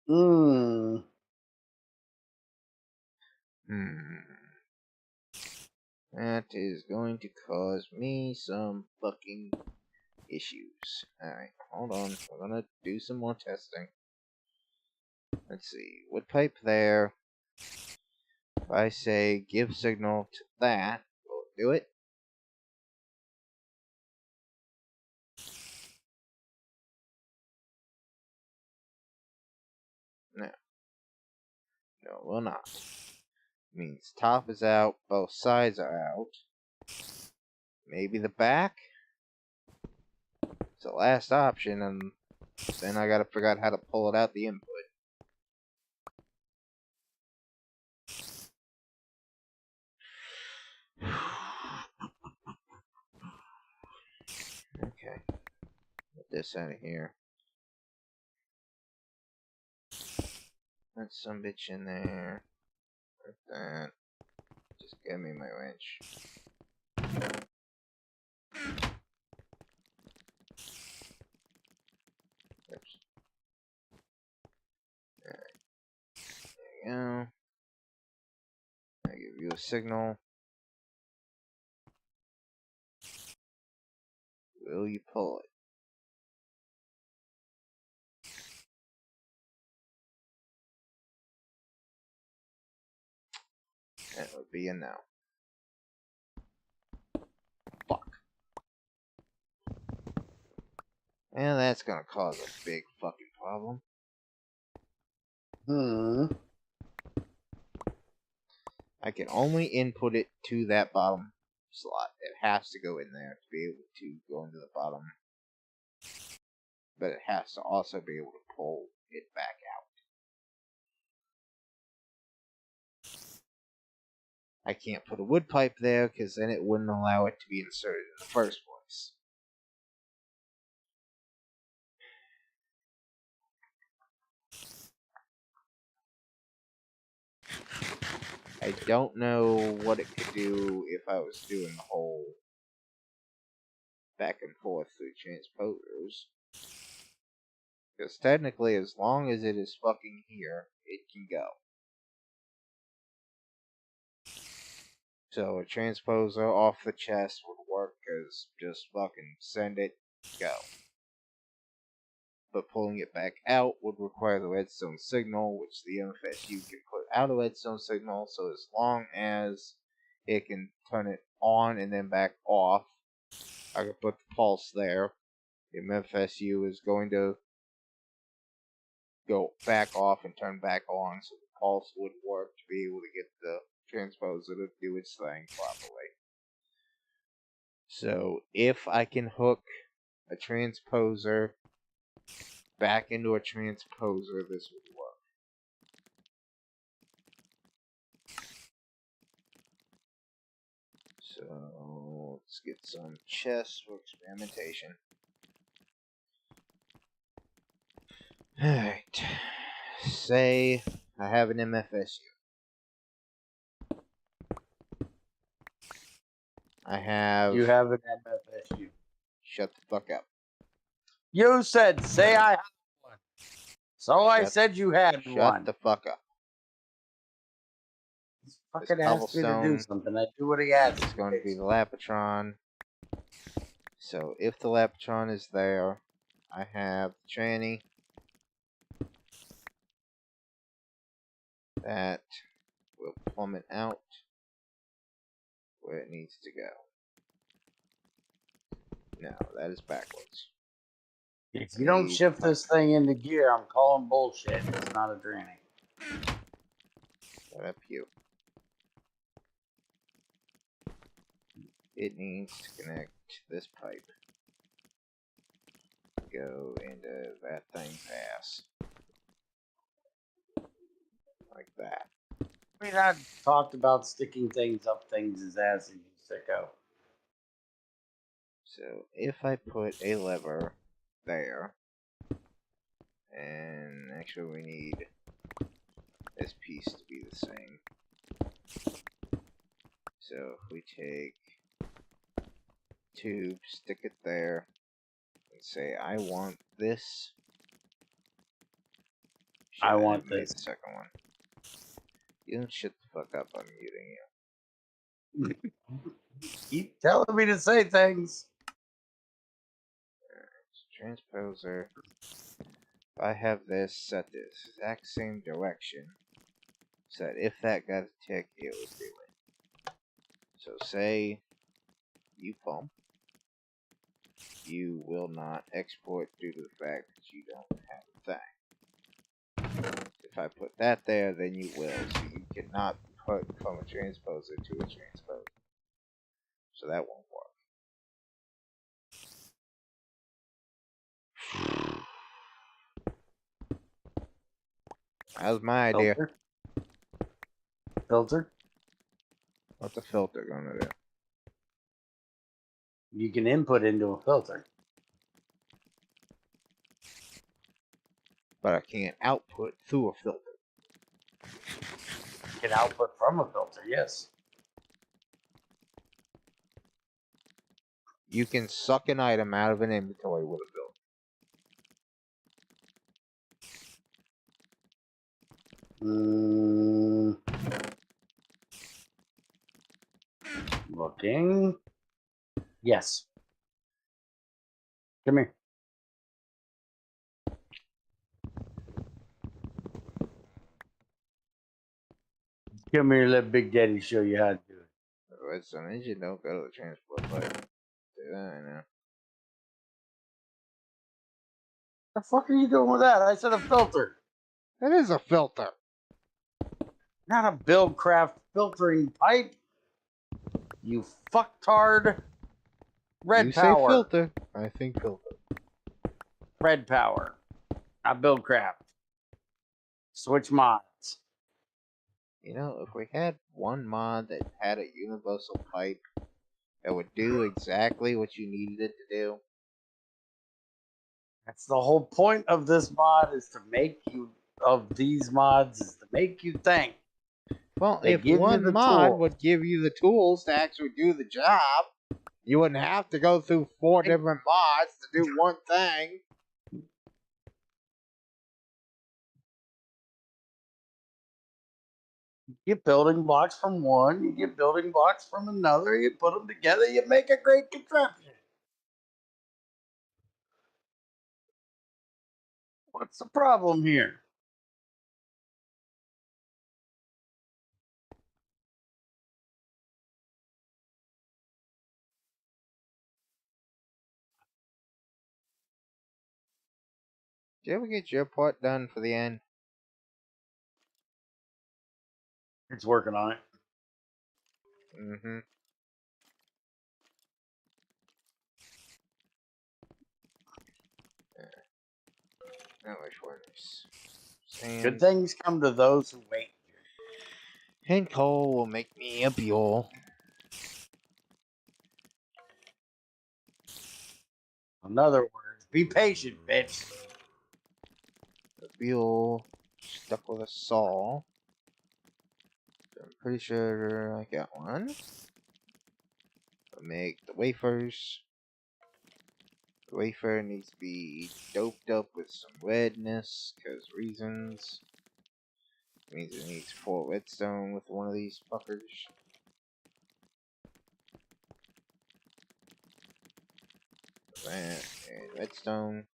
Hmm. That is going to cause me some fucking issues. Alright, hold on. We're gonna do some more testing. Let's see. Wood pipe there. If I say give signal to that, will it do it? No. No, it will not. Means top is out, both sides are out. Maybe the back? It's the last option, and then I gotta figure out how to pull it out the input. Okay. Get this out of here. Put some bitch in there. Like that. Just give me my wrench. Oops. Alright. There you go. I give you a signal. Will you pull it? That would be a no. Fuck. And that's gonna cause a big fucking problem. I can only input it to that bottom slot. It has to go in there to be able to go into the bottom. But it has to also be able to pull it back out. I can't put a wood pipe there because then it wouldn't allow it to be inserted in the first place. I don't know what it could do if I was doing the whole back and forth through transposers. Because technically, as long as it is fucking here, it can go. So a transposer off the chest would work as just fucking send it, go. But pulling it back out would require the redstone signal, which the MFSU can put out a redstone signal, so as long as it can turn it on and then back off, I can put the pulse there. The MFSU is going to go back off and turn back on, so the pulse would work to be able to get the transposer to do its thing properly. So if I can hook a transposer back into a transposer, this would work. So let's get some chests for experimentation. Alright. Say I have an MFSU. I have... You have an MFSU. Shut the fuck up. You said, say I have one. So I said you had one. Shut the fuck up. He's fucking asked me to do something. I do what he asked. It's going to be the Lapatron. So if the Lapatron is there, I have the tranny. That will plummet out where it needs to go. No, that is backwards. If you don't shift this thing into gear, I'm calling bullshit. It's not a tranny. Shut up, you. It needs to connect this pipe. Go into that thing pass. Like that. I mean, I talked about sticking things up things' asses, you sicko. So if I put a lever there, and actually we need this piece to be the same. So if we take tube, stick it there, and say, I want this. I Should want have made this. the second one. You don't shut the fuck up, I'm muting you. Keep telling me to say things. Transposer. If I have this set the exact same direction, so that if that got a tick, it would do it. So say you pump, you will not export due to the fact that you don't have a thing. If I put that there, then you will. So you cannot put from a transposer to a transposer. So that won't work. That was my idea. Filter. What's a filter gonna do? You can input into a filter. But I can't output through a filter. You can output from a filter, yes. You can suck an item out of an inventory with a filter. Looking. Yes. Come here. Come here, let Big Daddy show you how to do it. Redstone engine don't go to the transport pipe. Do that I know. The fuck are you doing with that? I said a filter. That is a filter. Not a BuildCraft filtering pipe. You fucktard. Red you power. Say filter. I think filter. Red power. Not BuildCraft. Switch mods. You know, if we had one mod that had a universal pipe that would do exactly what you needed it to do. That's the whole point of this mod, is to make you, of these mods, is to make you think. Well, They if give you one the mod tool. would give you the tools to actually do the job, you wouldn't have to go through 4 different mods to do one thing. You get building blocks from one, you get building blocks from another, you put them together, you make a great contraption. What's the problem here? Did you ever get your part done for the end? It's working on it. Mm-hmm. That was furnace. Sand. Good things come to those who wait. And coal will make me a mule. In other words, be patient, bitch. A mule stuck with a saw. So I'm pretty sure I got one. I'll make the wafers. The wafer needs to be doped up with some redness, because reasons. It means it needs 4 redstone with one of these fuckers. That and redstone.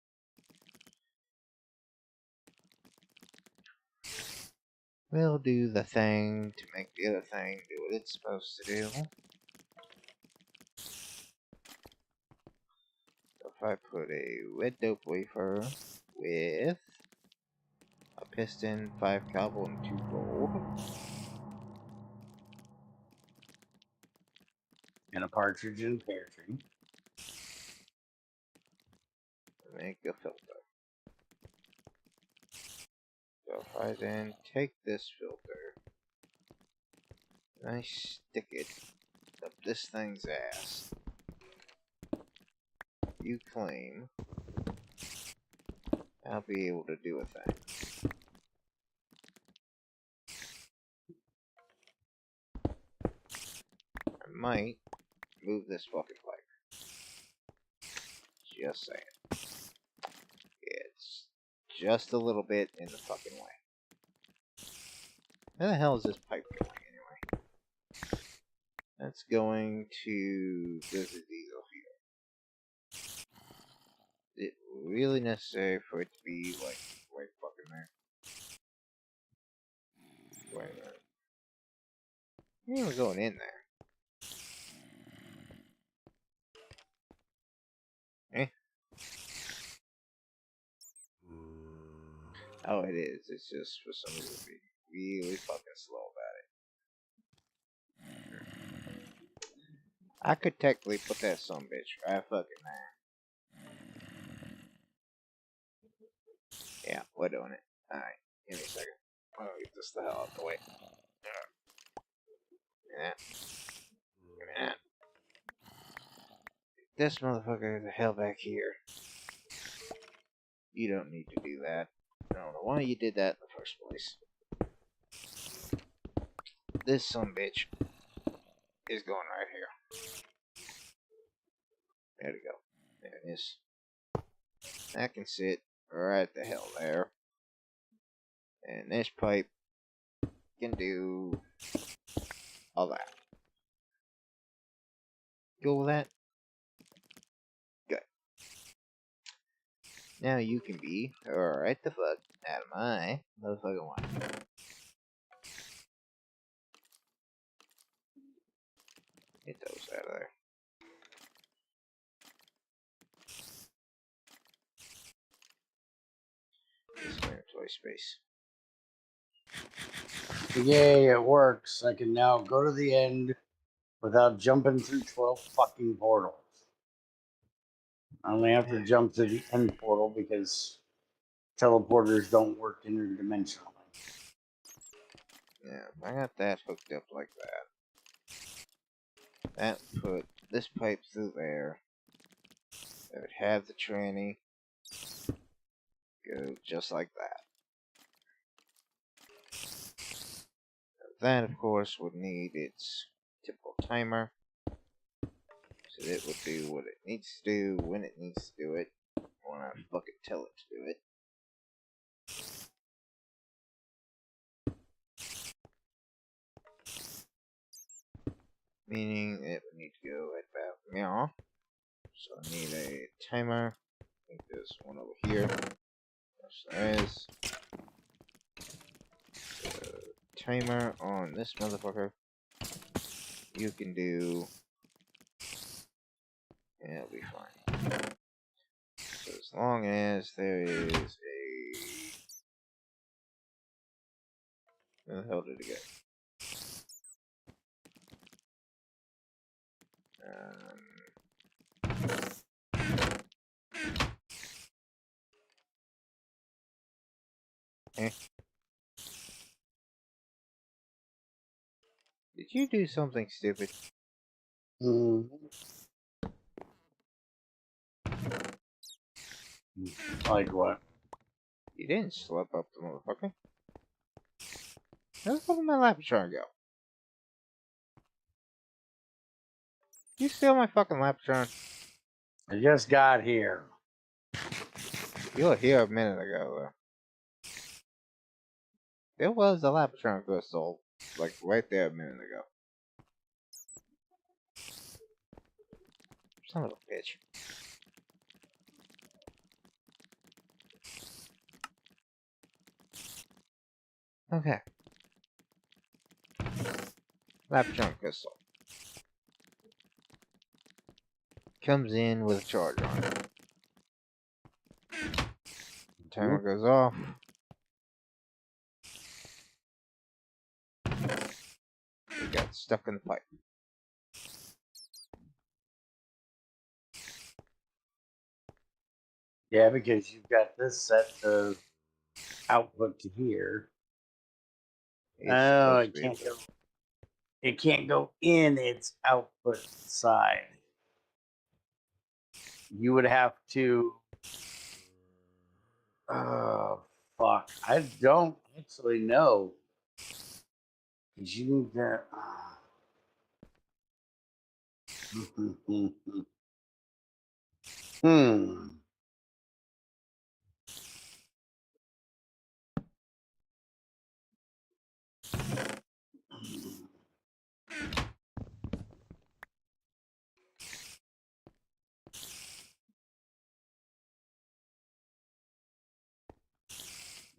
We'll do the thing to make the other thing do what it's supposed to do. If I put a red dope wafer with a piston, 5 cobble, and 2 gold. And a partridge in a pear tree. Make a filter. So if I then take this filter, and I stick it up this thing's ass, you claim I'll be able to do a thing. might move this fucking pipe. Just saying. It's just a little bit in the fucking way. Where the hell is this pipe going anyway? That's going to there's a diesel here. Is it really necessary for it to be like right fucking there? Wait a minute. You're not going in there. Eh? Oh, it is. It's just for some reason being really fucking slow about it. I could technically put that sumbitch right fucking there. Yeah, we're doing it. Alright, give me a second. I'll get this the hell out the way. Yeah. Give me that. This motherfucker the hell back here. You don't need to do that. I don't know why you did that in the first place. This sumbitch is going right here. There we go. There it is. That can sit right the hell there. And this pipe can do all that. Go with that? Good. Now you can be right the fuck out of my motherfucking way. Get those out of there. Inventory space. Yay, it works. I can now go to the end without jumping through 12 fucking portals. I only have to jump to the end portal because teleporters don't work interdimensionally. Yeah, if I got that hooked up like that. That would put this pipe through there. That would have the tranny go just like that. That, of course, would need its typical timer. So it would do what it needs to do, when it needs to do it, when I fucking tell it to do it. Meaning it would need to go at about meow. So I need a timer. I think there's one over here. Yes, there is. Timer on this motherfucker. You can do. And it'll be fine. So as long as there is a. Where the hell did it go? Eh? Did you do something stupid? Like what? You didn't slip up the motherfucker. Where the fuck did my Lapatron go? You steal my fucking Lapatron? I just got here. You were here a minute ago, though. There was a Lapatron crystal, like, right there a minute ago. Son of a bitch. Okay. Lapatron crystal. Comes in with a charge on it. Timer goes off. It got stuck in the pipe. Yeah, because you've got this set to output to here. Oh, it can't go. It can't go in its output side. You would have to. Oh fuck! I don't actually know. Cause you need to. Hmm.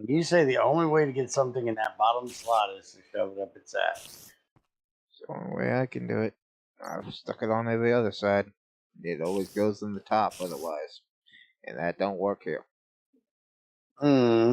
You say the only way to get something in that bottom slot is to shove it up its ass. It's the only way I can do it. I've stuck it on every other side. It always goes in the top otherwise. And that don't work here. Hmm.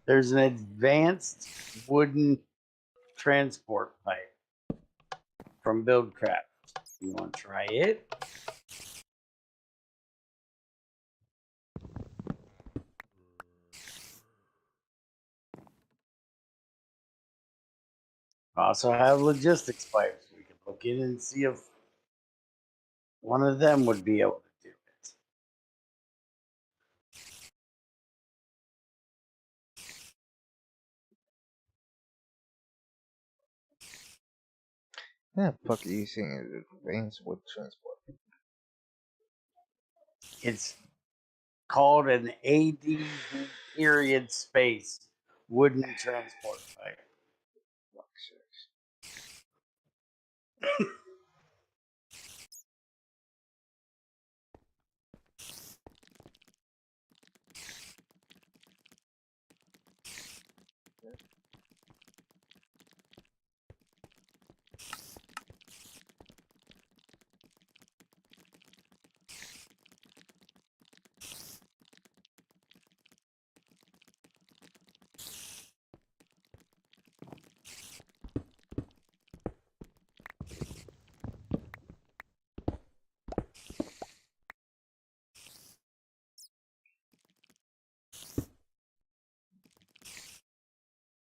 There's an advanced wooden transport pipe from BuildCraft. You want to try it? I also have logistics pipes. We can look in and see if one of them would be able to do it. Yeah, fuck are you saying? Advanced wood transport. It's called an ADV period space wooden transport pipe. Fuck sakes.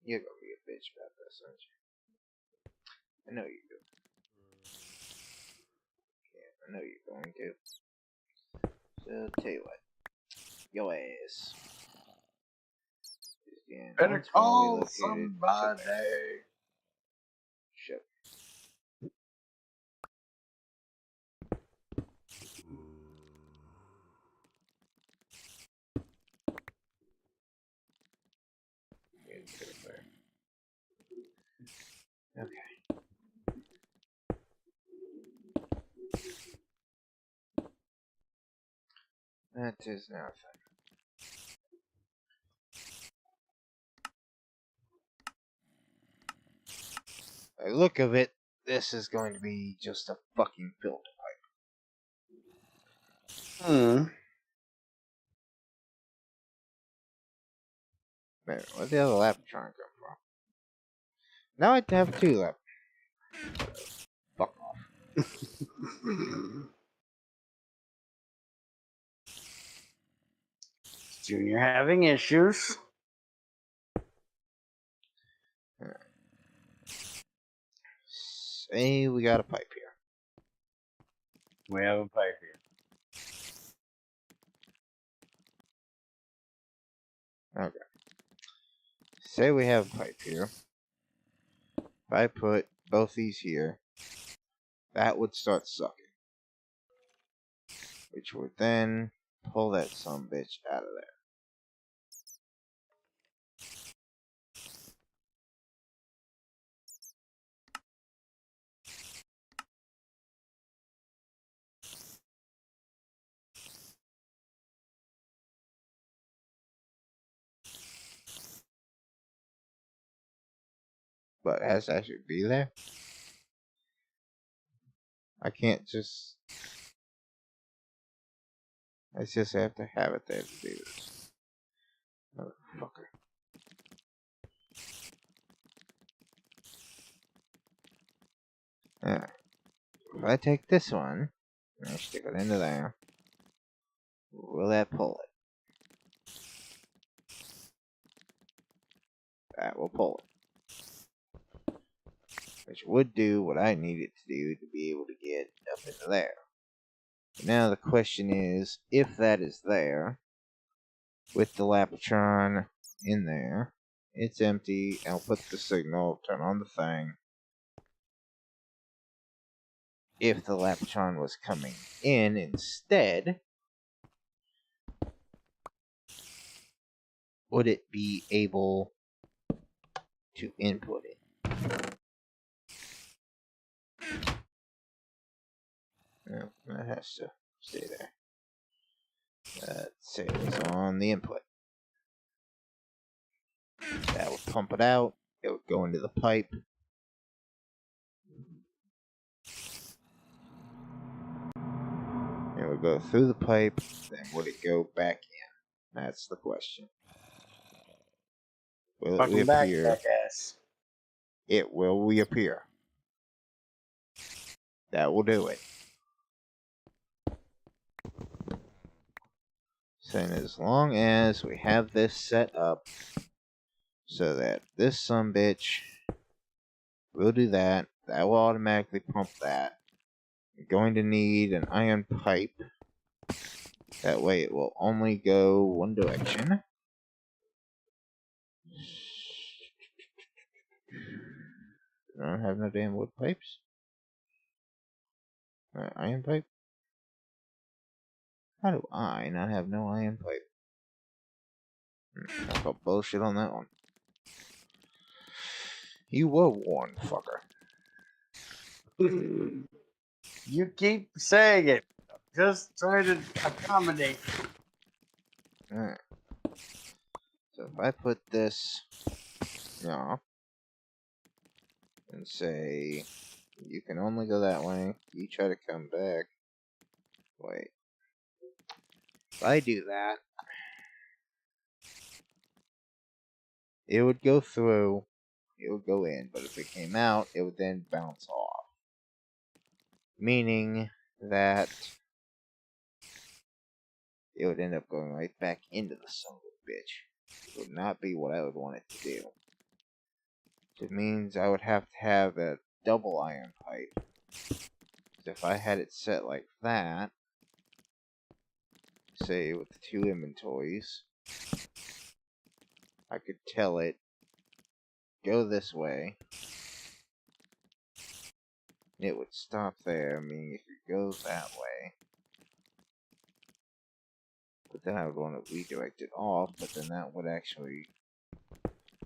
You're gonna be a bitch about this, aren't you? I know you do. Yeah, I know you're going to. So, tell you what. Your ass. Is getting Better once more call relocated to somebody. there. Shit. Yeah, put it there. Okay. That is nothing. By the look of it, this is going to be just a fucking filter pipe. Hmm. Man, where'd the other Laptron come from? Now I have two left. Fuck off. Junior having issues. Say we got a pipe here. We have a pipe here. Okay. Say we have a pipe here. If I put both these here, that would start sucking. Which would then pull that sumbitch out of there. But it has to actually be there. I can't just... I just have to have it there to do this. Motherfucker. Alright. If I take this one, and I stick it into there, will that pull it? That will pull it. which would do what I need it to do to be able to get up into there. But now the question is, if that is there, with the Lapatron in there, it's empty, I'll put the signal, turn on the thing. If the Lapatron was coming in instead, would it be able to input it? No, that has to stay there. Let's say it was on the input. That would pump it out. It would go into the pipe. It would go through the pipe. Then would it go back in? That's the question. Will it Welcome back, reappear? jackass. It will reappear. That will do it. So as long as we have this set up so that this sumbitch will do that, that will automatically pump that. You're going to need an iron pipe. That way it will only go one direction. I don't have no damn wood pipes. Iron pipe? How do I not have no iron pipe? I call bullshit on that one. You were warned, fucker. You keep saying it. I'm just trying to accommodate. Alright. So if I put this off and say you can only go that way, you try to come back. Wait. If I do that, it would go through, it would go in, but if it came out, it would then bounce off. Meaning that it would end up going right back into the son of a bitch. It would not be what I would want it to do. It means I would have to have a double iron pipe. So if I had it set like that, say with the two inventories, I could tell it, go this way. It would stop there, meaning if it goes that way. But then I would want to redirect it off, but then that would actually...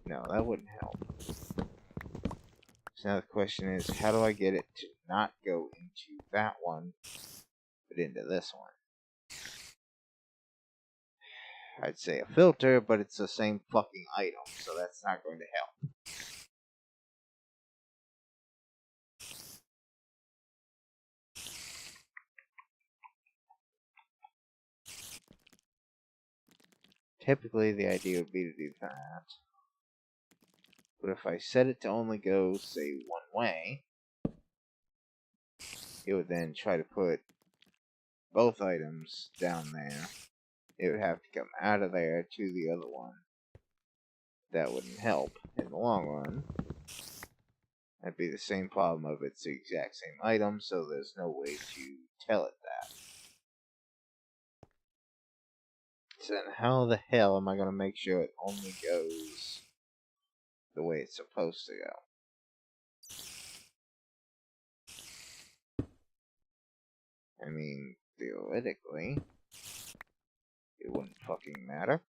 No, that wouldn't help. So now the question is, how do I get it to not go into that one, but into this one? I'd say a filter, but it's the same fucking item, so that's not going to help. Typically, the idea would be to do that. But if I set it to only go, say, one way, it would then try to put both items down there. It would have to come out of there to the other one. That wouldn't help in the long run. That'd be the same problem of it's the exact same item, so there's no way to tell it that. So then how the hell am I going to make sure it only goes the way it's supposed to go? I mean, theoretically, it wouldn't fucking matter.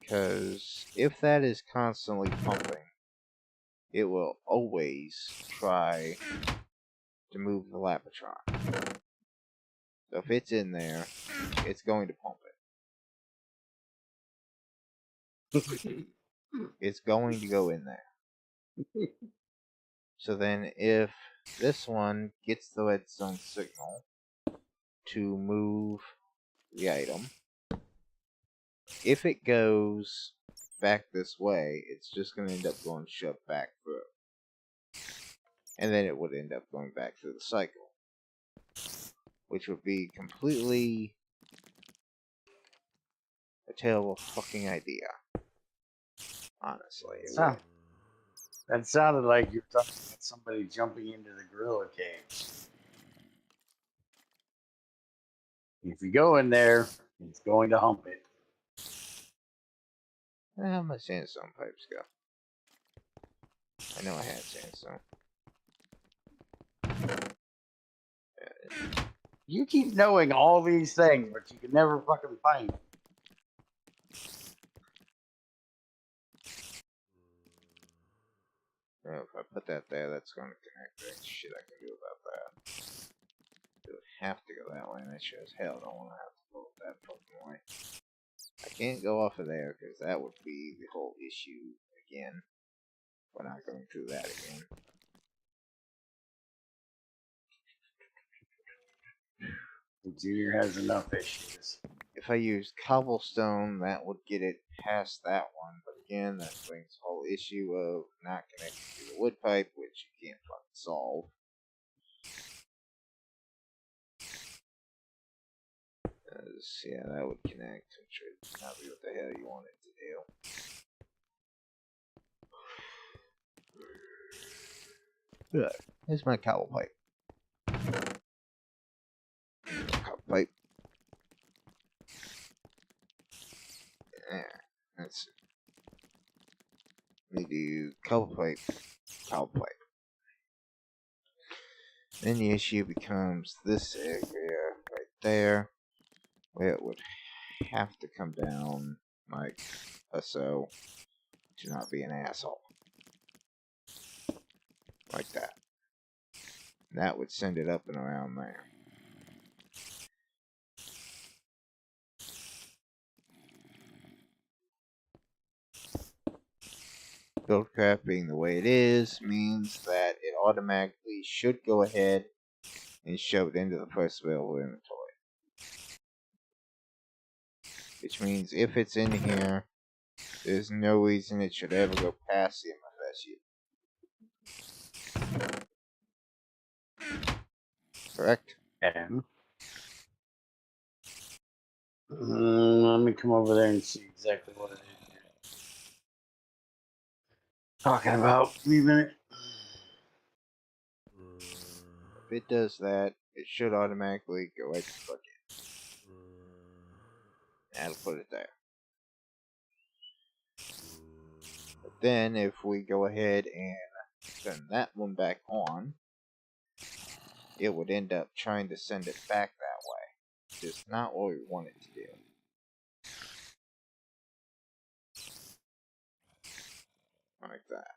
Because if that is constantly pumping, it will always try to move the Lapatron. So if it's in there, it's going to pump it. It's going to go in there. So then if this one gets the redstone signal to move the item, if it goes back this way, it's just going to end up going shoved back through. And then it would end up going back through the cycle. Which would be completely A terrible fucking idea. Honestly. That sounded like you're talking about somebody jumping into the gorilla cage. If you go in there, it's going to hump it. How my sandstone pipes go? I know I had sandstone. You keep knowing all these things, but you can never fucking find them. Well, if I put that there, that's going to connect. There's shit I can do about that. It would have to go that way, and I sure as hell don't want to have to go that fucking way. I can't go off of there, because that would be the whole issue again. We're not going through that again. Junior has enough issues. If I use cobblestone, that would get it past that one. But again, that brings the whole issue of not connecting to the wood pipe, which you can't fucking solve. Yeah, that would connect, which would not be what the hell you want it to do. Here's my cobble pipe. Cobble pipe. There. That's it. We do cobble pipe, cobble pipe. Then the issue becomes this area right there, where it would have to come down like so to not be an asshole. Like that. That would send it up and around there. Buildcraft being the way it is means that it automatically should go ahead and shove it into the first available inventory. Which means if it's in here, there's no reason it should ever go past the MFSU. Correct? And let me come over there and see exactly what it is you're talking about. Give me a minute. If it does that, it should automatically go right to the bucket. That'll put it there. But then, if we go ahead and turn that one back on, it would end up trying to send it back that way. Which is not what we want it to do. Like that.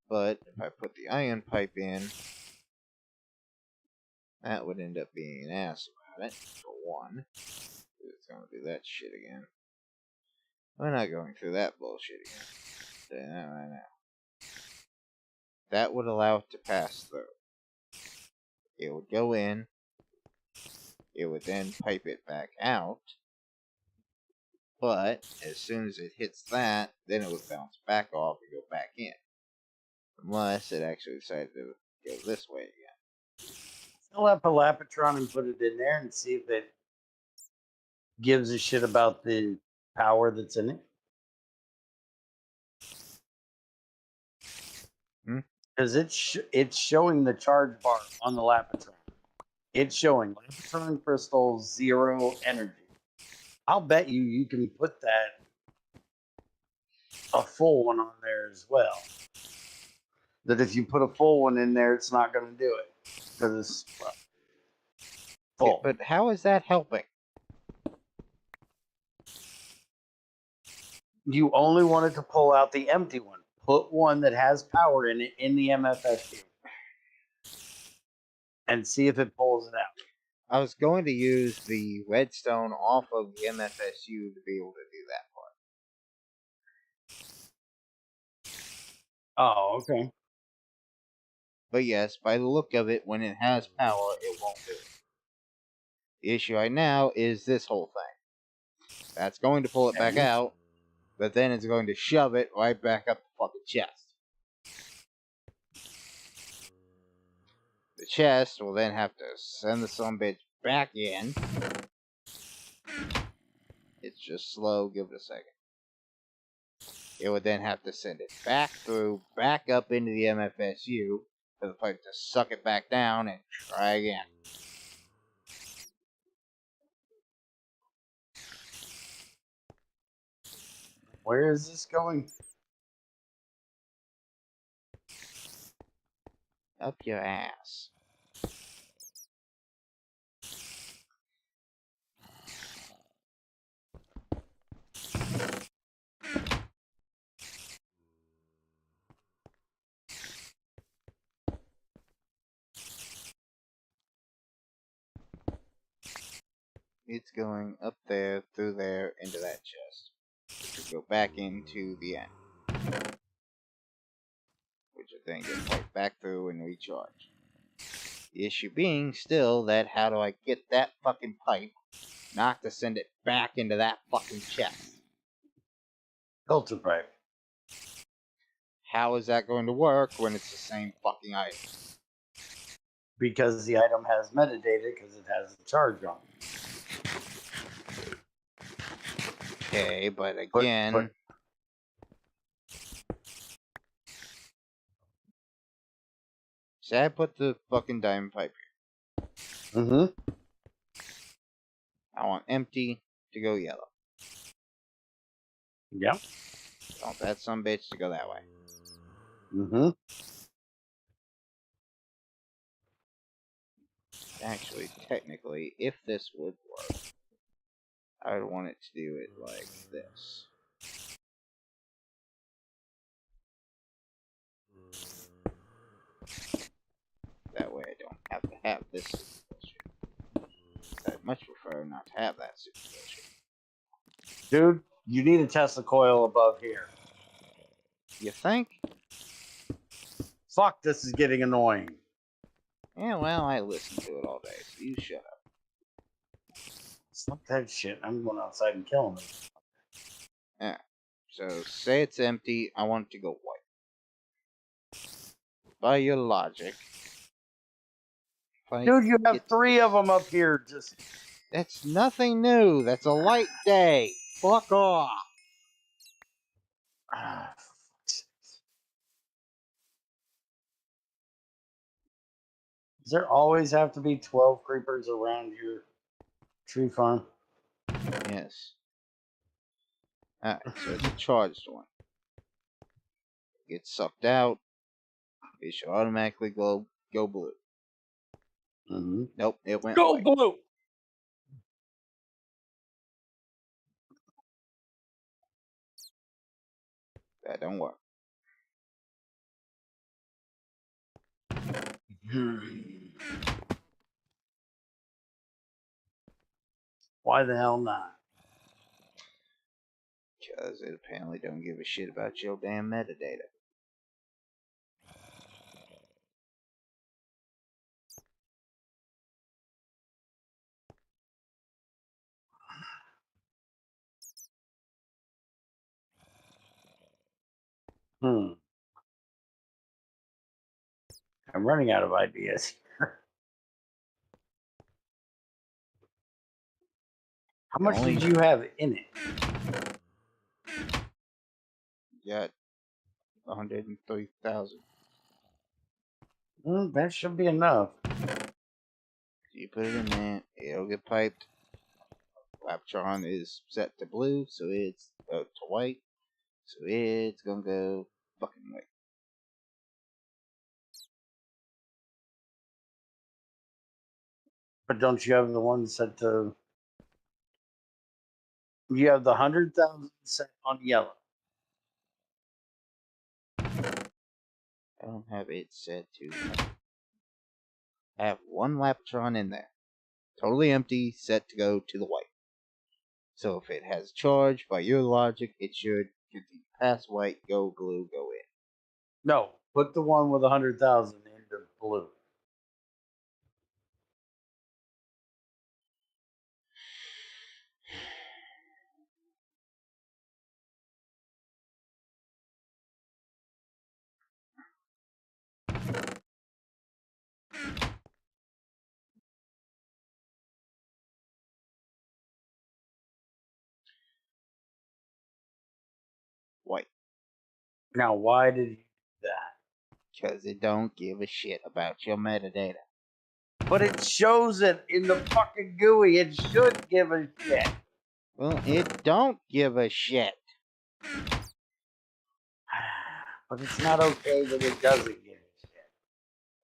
But if I put the iron pipe in, that would end up being an ass about it, for one. It's gonna do that shit again. We're not going through that bullshit again. Saying that right now. That would allow it to pass through. It would go in. It would then pipe it back out. But as soon as it hits that, then it would bounce back off and go back in. Unless it actually decided to go this way again. Fill up a Lapatron and put it in there and see if it gives a shit about the power that's in it. Because it's showing the charge bar on the Lapatron. It's showing Lapatron crystal 0 energy. I'll bet you can put that a full one on there as well. That if you put a full one in there, it's not going to do it because it's full. Yeah, but how is that helping? You only wanted to pull out the empty one. Put one that has power in it in the MFSU. And see if it pulls it out. I was going to use the redstone off of the MFSU to be able to do that part. Oh, okay. But yes, by the look of it, when it has power, it won't do it. The issue right now is this whole thing. That's going to pull it back out, but then it's going to shove it right back up the fucking chest. The chest will then have to send the sumbitch back in, just slow. Give it a second. It would then have to send it back through, back up into the MFSU for the pipe to suck it back down and try again. Where is this going? Up your ass. It's going up there, through there, into that chest. Which will go back into the end. Which will then get piped back through and recharge. The issue being still that how do I get that fucking pipe not to send it back into that fucking chest? Filter pipe. How is that going to work when it's the same fucking item? Because the item has metadata because it has a charge on it. Okay, but again... Say I put the fucking diamond pipe here. Mm-hmm. I want empty to go yellow. Yep. I want that sumbitch to go that way. Mm-hmm. Actually, technically, if this would work, I would want it to do it like this. That way I don't have to have this situation. I'd much prefer not to have that situation. Dude, you need to test the coil above here. You think? Fuck, this is getting annoying. Yeah, well, I listen to it all day, so you shut up. Fuck that shit. I'm going outside and killing them. Yeah. So, say it's empty, I want it to go white. By your logic... Dude, you have 3 of them up here. Just... That's nothing new. That's a light day. Fuck off. Does there always have to be 12 creepers around your tree farm? Yes. Alright, so it's a charged one. It gets sucked out. It should automatically go blue. Mm-hmm. Nope, it went Go white. blue! That don't work. Why the hell not? Because it apparently don't give a shit about your damn metadata. I'm running out of ideas. How much did you have in it? Got 103,000. That should be enough. You put it in there, it'll get piped. Laptron is set to blue, so it's to white, so it's gonna go fucking white. But don't you have the one set to... You have the 100,000 set on yellow. I don't have it set to. I have one Laptron in there. Totally empty, set to go to the white. So if it has charge, by your logic, it should continue past white, go blue, go in. No, put the one with 100,000 into blue. Now, why did you do that? Because it don't give a shit about your metadata. But it shows it in the fucking GUI. It should give a shit. Well, it don't give a shit. But it's not okay that it doesn't give a shit.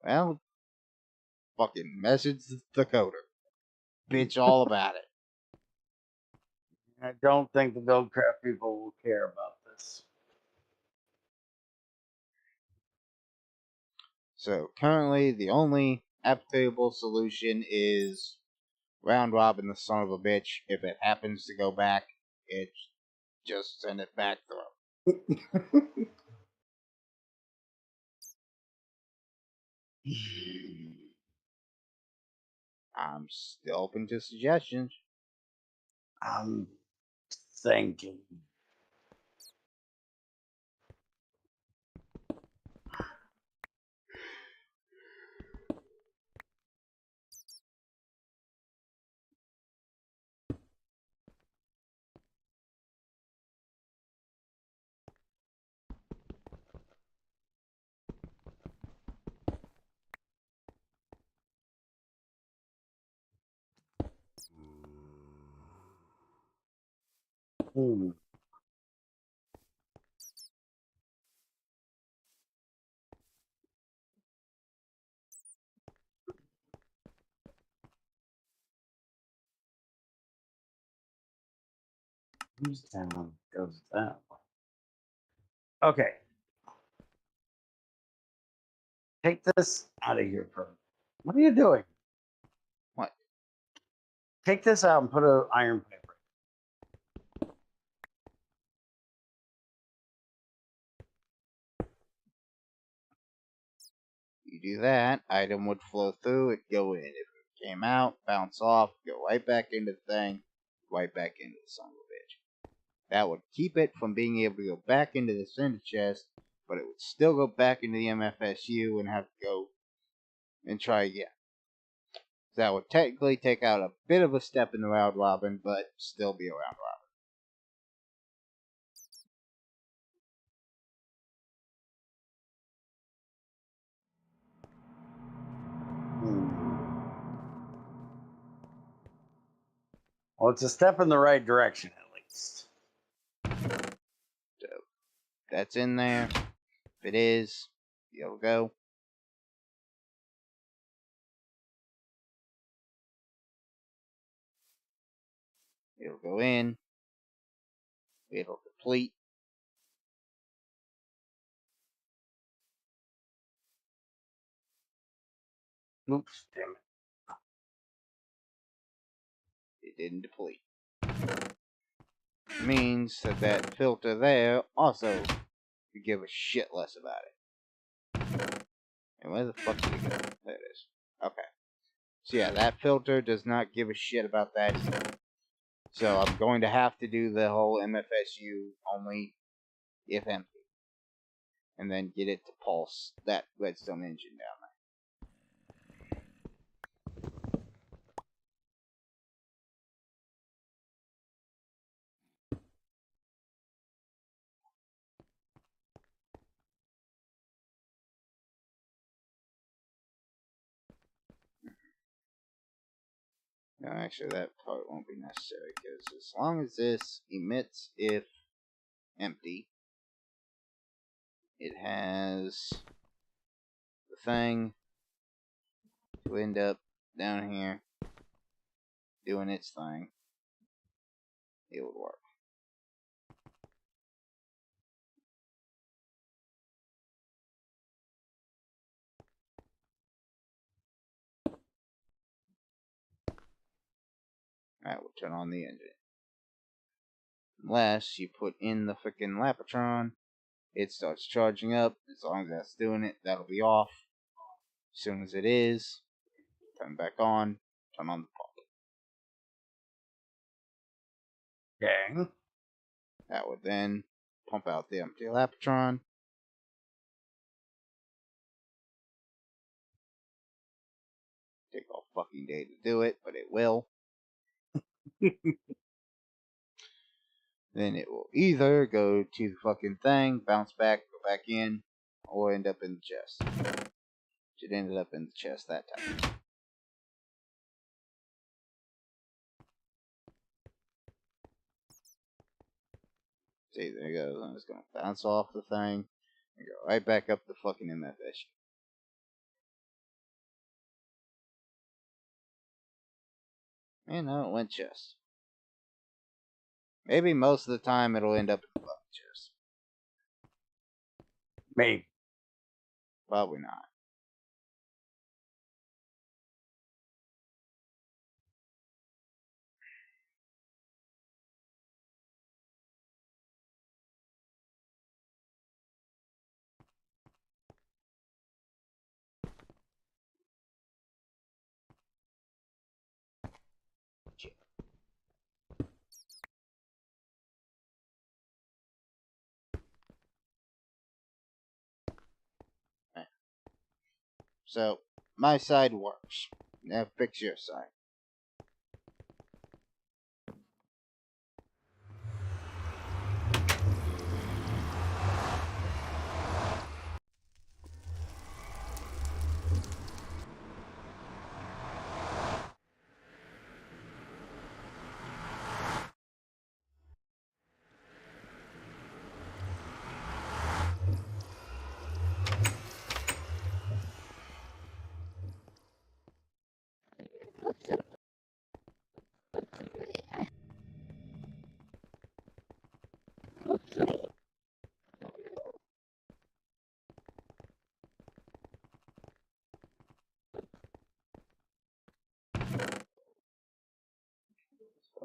Well, fucking message the coder. Bitch all about it. I don't think the BuildCraft people will care about this. So currently, the only applicable solution is round robin the son of a bitch. If it happens to go back, it just send it back through. I'm still open to suggestions. I'm thinking. Hmm. Whose town goes that way? Okay. Take this out of here, Pro. What are you doing? What? Take this out and put an iron pipe. You do that, item would flow through, it'd go in. If it came out, bounce off, go right back into the thing, right back into the son of a bitch. That would keep it from being able to go back into the cinder chest, but it would still go back into the MFSU and have to go and try again. That would technically take out a bit of a step in the round robin, but still be a round Well, it's a step in the right direction, at least. robin. So that's in there. If it is, you'll go. It'll go in. It'll deplete. Oops, damn it. It didn't deplete. Means that that filter there also could give a shit less about it. And where the fuck did it go? There it is. Okay. So yeah, that filter does not give a shit about that either. So I'm going to have to do the whole MFSU only if empty. And then get it to pulse that redstone engine down there. No, actually that part won't be necessary, because as long as this emits if empty, it has the thing to end up down here doing its thing. It would work. Alright, we'll turn on the engine. Unless you put in the freaking Lapatron, it starts charging up. As long as that's doing it, that'll be off. As soon as it is, turn back on, turn on the pump. Okay. That would then pump out the empty Lapatron. Take all fucking day to do it, but it will. then it will either go to the fucking thing, bounce back, go back in, or end up in the chest. It ended up in the chest that time. See, there it goes. I'm just gonna bounce off the thing and go right back up the fucking MFS. And now it went chest. Maybe most of the time it'll end up in the fucking chest. Maybe. Probably not. So, my side works. Now fix your side.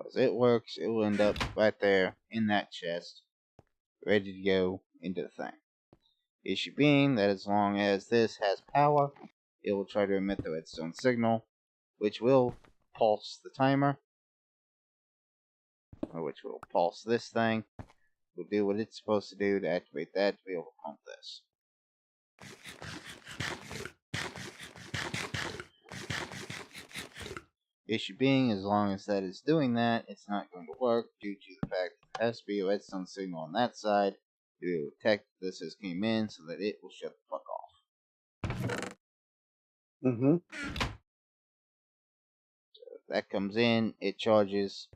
As it works, it will end up right there in that chest, ready to go into the thing. Issue being that as long as this has power, it will try to emit the redstone signal, which will pulse the timer, or which will pulse this thing, will do what it's supposed to do to activate that to be able to pump this. Issue being, as long as that is doing that, it's not going to work due to the fact that there has to be a redstone signal on that side to be able to detect this has came in so that it will shut the fuck off. Mm-hmm. So if that comes in, it charges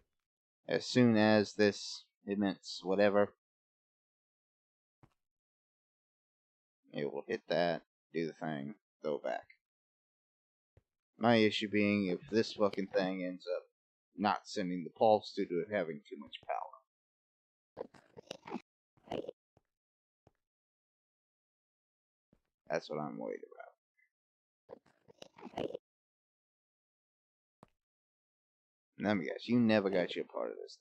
as soon as this emits whatever. It will hit that, do the thing, go back. My issue being if this fucking thing ends up not sending the pulse due to it having too much power. That's what I'm worried about. Let me guess, you never got your part of this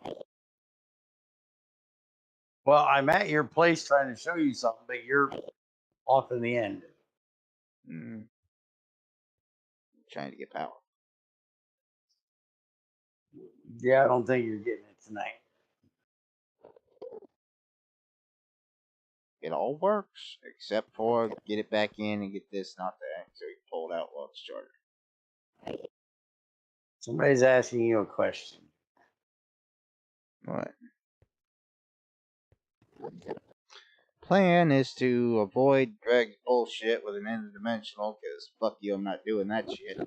done. Well, I'm at your place trying to show you something, but you're off in the end. Trying to get power. Yeah, I don't think you're getting it tonight. It all works, except for get it back in and get this not there, so you can pull it out while it's charged. Somebody's asking you a question. What? Plan is to avoid Greg's bullshit with an interdimensional, because fuck you, I'm not doing that shit.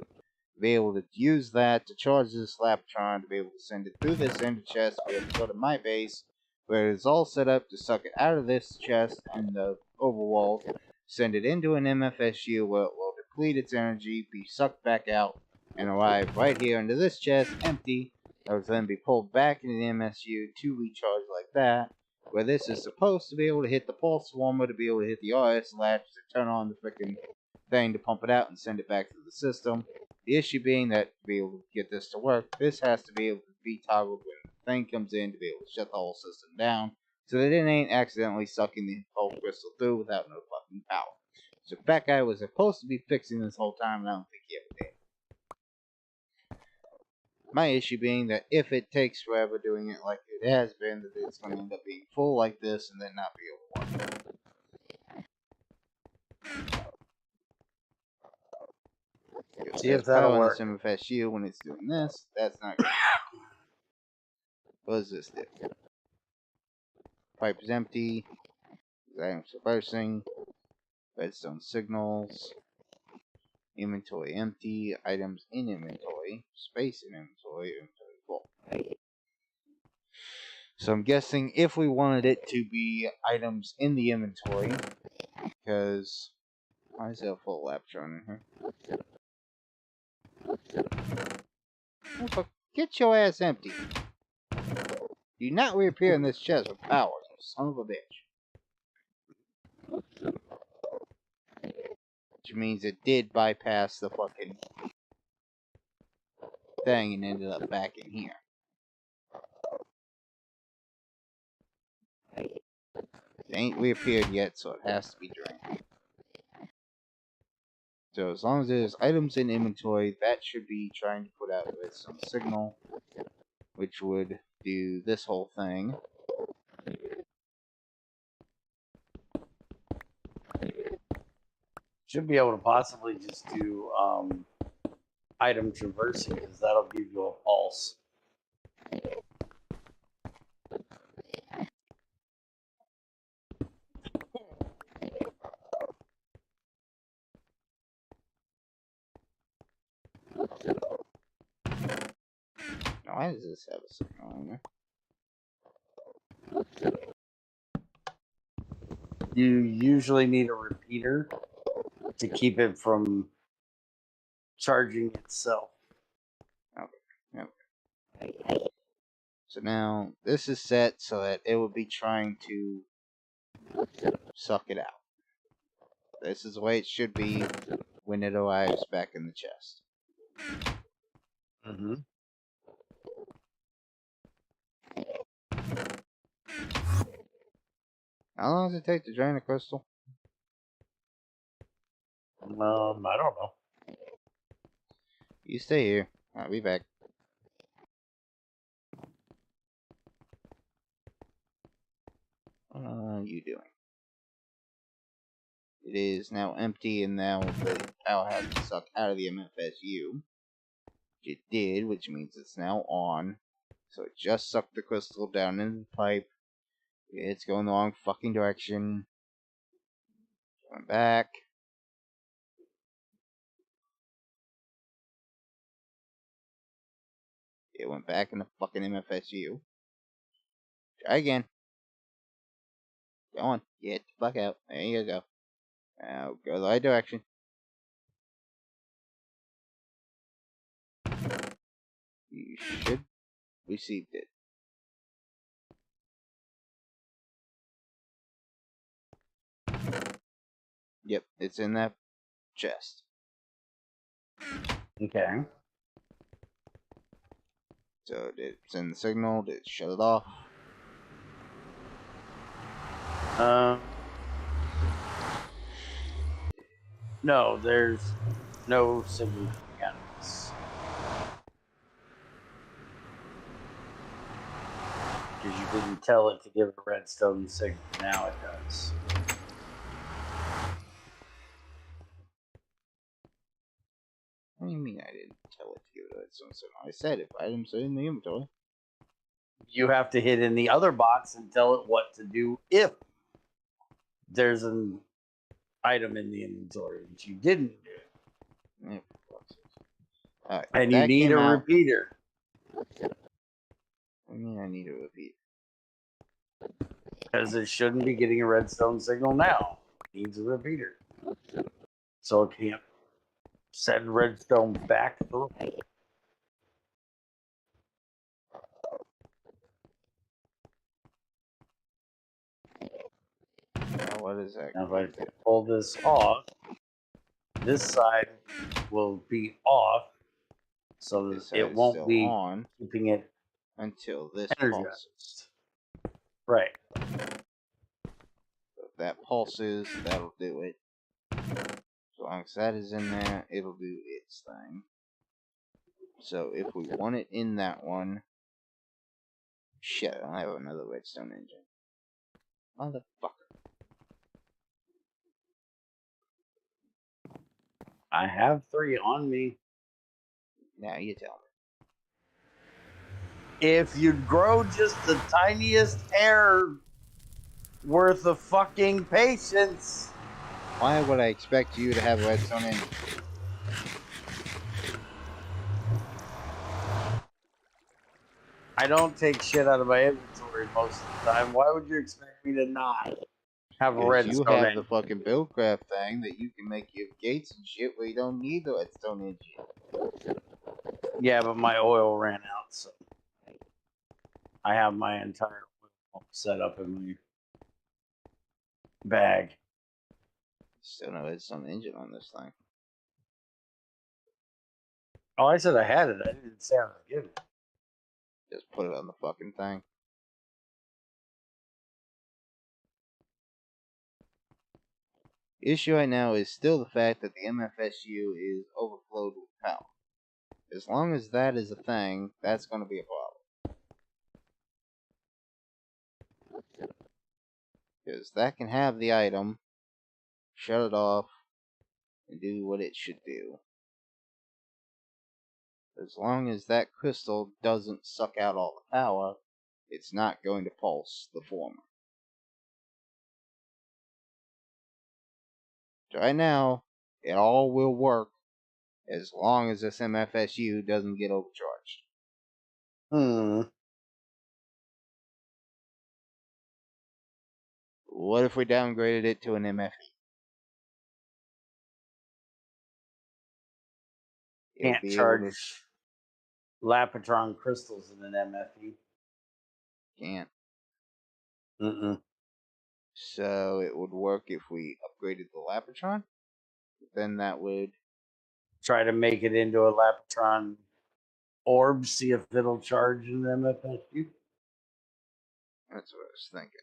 Be able to use that to charge this Laptron to be able to send it through this ender chest, be able to go to my base, where it's all set up to suck it out of this chest and the overworld, send it into an MFSU where it will deplete its energy, be sucked back out, and arrive right here into this chest, empty, that will then be pulled back into the MSU to recharge like that, where this is supposed to be able to hit the pulse warmer to be able to hit the RS latch to turn on the freaking thing to pump it out and send it back to the system. The issue being that to be able to get this to work, this has to be able to be toggled when the thing comes in to be able to shut the whole system down, so that it ain't accidentally sucking the whole crystal through without no fucking power. So that guy was supposed to be fixing this whole time, and I don't think he ever did. My issue being that if it takes forever doing it like it has been, that it's going to end up being full like this and then not be able to work. See if that'll work. MFSU when it's doing this, that's not going to work. What does this do? Pipe is empty. Items are bursting. Redstone signals. Inventory empty. Items in inventory. Space in inventory. Inventory full. So I'm guessing if we wanted it to be items in the inventory, because why is there a full Laptron in here? Oh, fuck. Get your ass empty. Do not reappear in this chest with power, you son of a bitch. Which means it did bypass the fucking thing and ended up back in here. It ain't reappeared yet, so it has to be drained. So as long as there's items in inventory, that should be trying to put out a redstone signal, which would do this whole thing. Should be able to possibly just do item traversing, because that'll give you a pulse. Now, why does this have a signal on there? You usually need a repeater to keep it from charging itself. Okay. So now this is set so that it will be trying to suck it out. This is the way it should be when it arrives back in the chest. Mm-hmm. How long does it take to drain a crystal? I don't know. You stay here. I'll be back. What are you doing? It is now empty, and now the power has to suck out of the MFSU. It did, which means it's now on. So it just sucked the crystal down into the pipe. It's going the wrong fucking direction. Going back. It went back in the fucking MFSU. Try again. Go on. Get the fuck out. There you go. Now go the right direction. You should received it. Yep, it's in that chest. Okay. So did it send the signal? Did it shut it off? No, there's no signal coming out of this. Because you didn't tell it to give a redstone signal. Now it does. What do you mean I didn't tell it to give it a redstone signal? I said if items are in the inventory. You have to hit in the other box and tell it what to do if there's an item in the inventory, which you didn't do. Yeah, alright, and you need a repeater. I mean I need a repeater. Because it shouldn't be getting a redstone signal now. It needs a repeater. So it can't send redstone back through. Now what is that? Now if I pull this off, this side will be off. So This side it is won't still be on keeping it until this energized. pulses. Right. So if that pulses, that'll do it. As long as that is in there, it'll do its thing. So if we want it in that one... Shit, I don't have another redstone engine. Motherfucker. I have 3 on me. Now you tell me. If you'd grow just the tiniest hair worth of fucking patience. Why would I expect you to have a redstone engine? I don't take shit out of my inventory most of the time. Why would you expect me to not have a Because you redstone have the engine? fucking BuildCraft thing that you can make your gates and shit where you don't need the redstone engine. Yeah, but my oil ran out, so I have my entire oil pump set up in my bag. Still no redstone engine on this thing. Oh, I said I had it. I didn't say I was getting it. Just put it on the fucking thing. The issue right now is still the fact that the MFSU is overflowed with power. As long as that is a thing, that's going to be a problem. Because that can have the item, shut it off, and do what it should do. As long as that crystal doesn't suck out all the power, it's not going to pulse the former. So right now, it all will work as long as this MFSU doesn't get overcharged. What if we downgraded it to an MFE? Can't charge Lapatron crystals in an MFE. Can't. So it would work if we upgraded the Lapatron. Then that would Try to make it into a Lapatron orb, see if it'll charge in an MFSU. That's what I was thinking.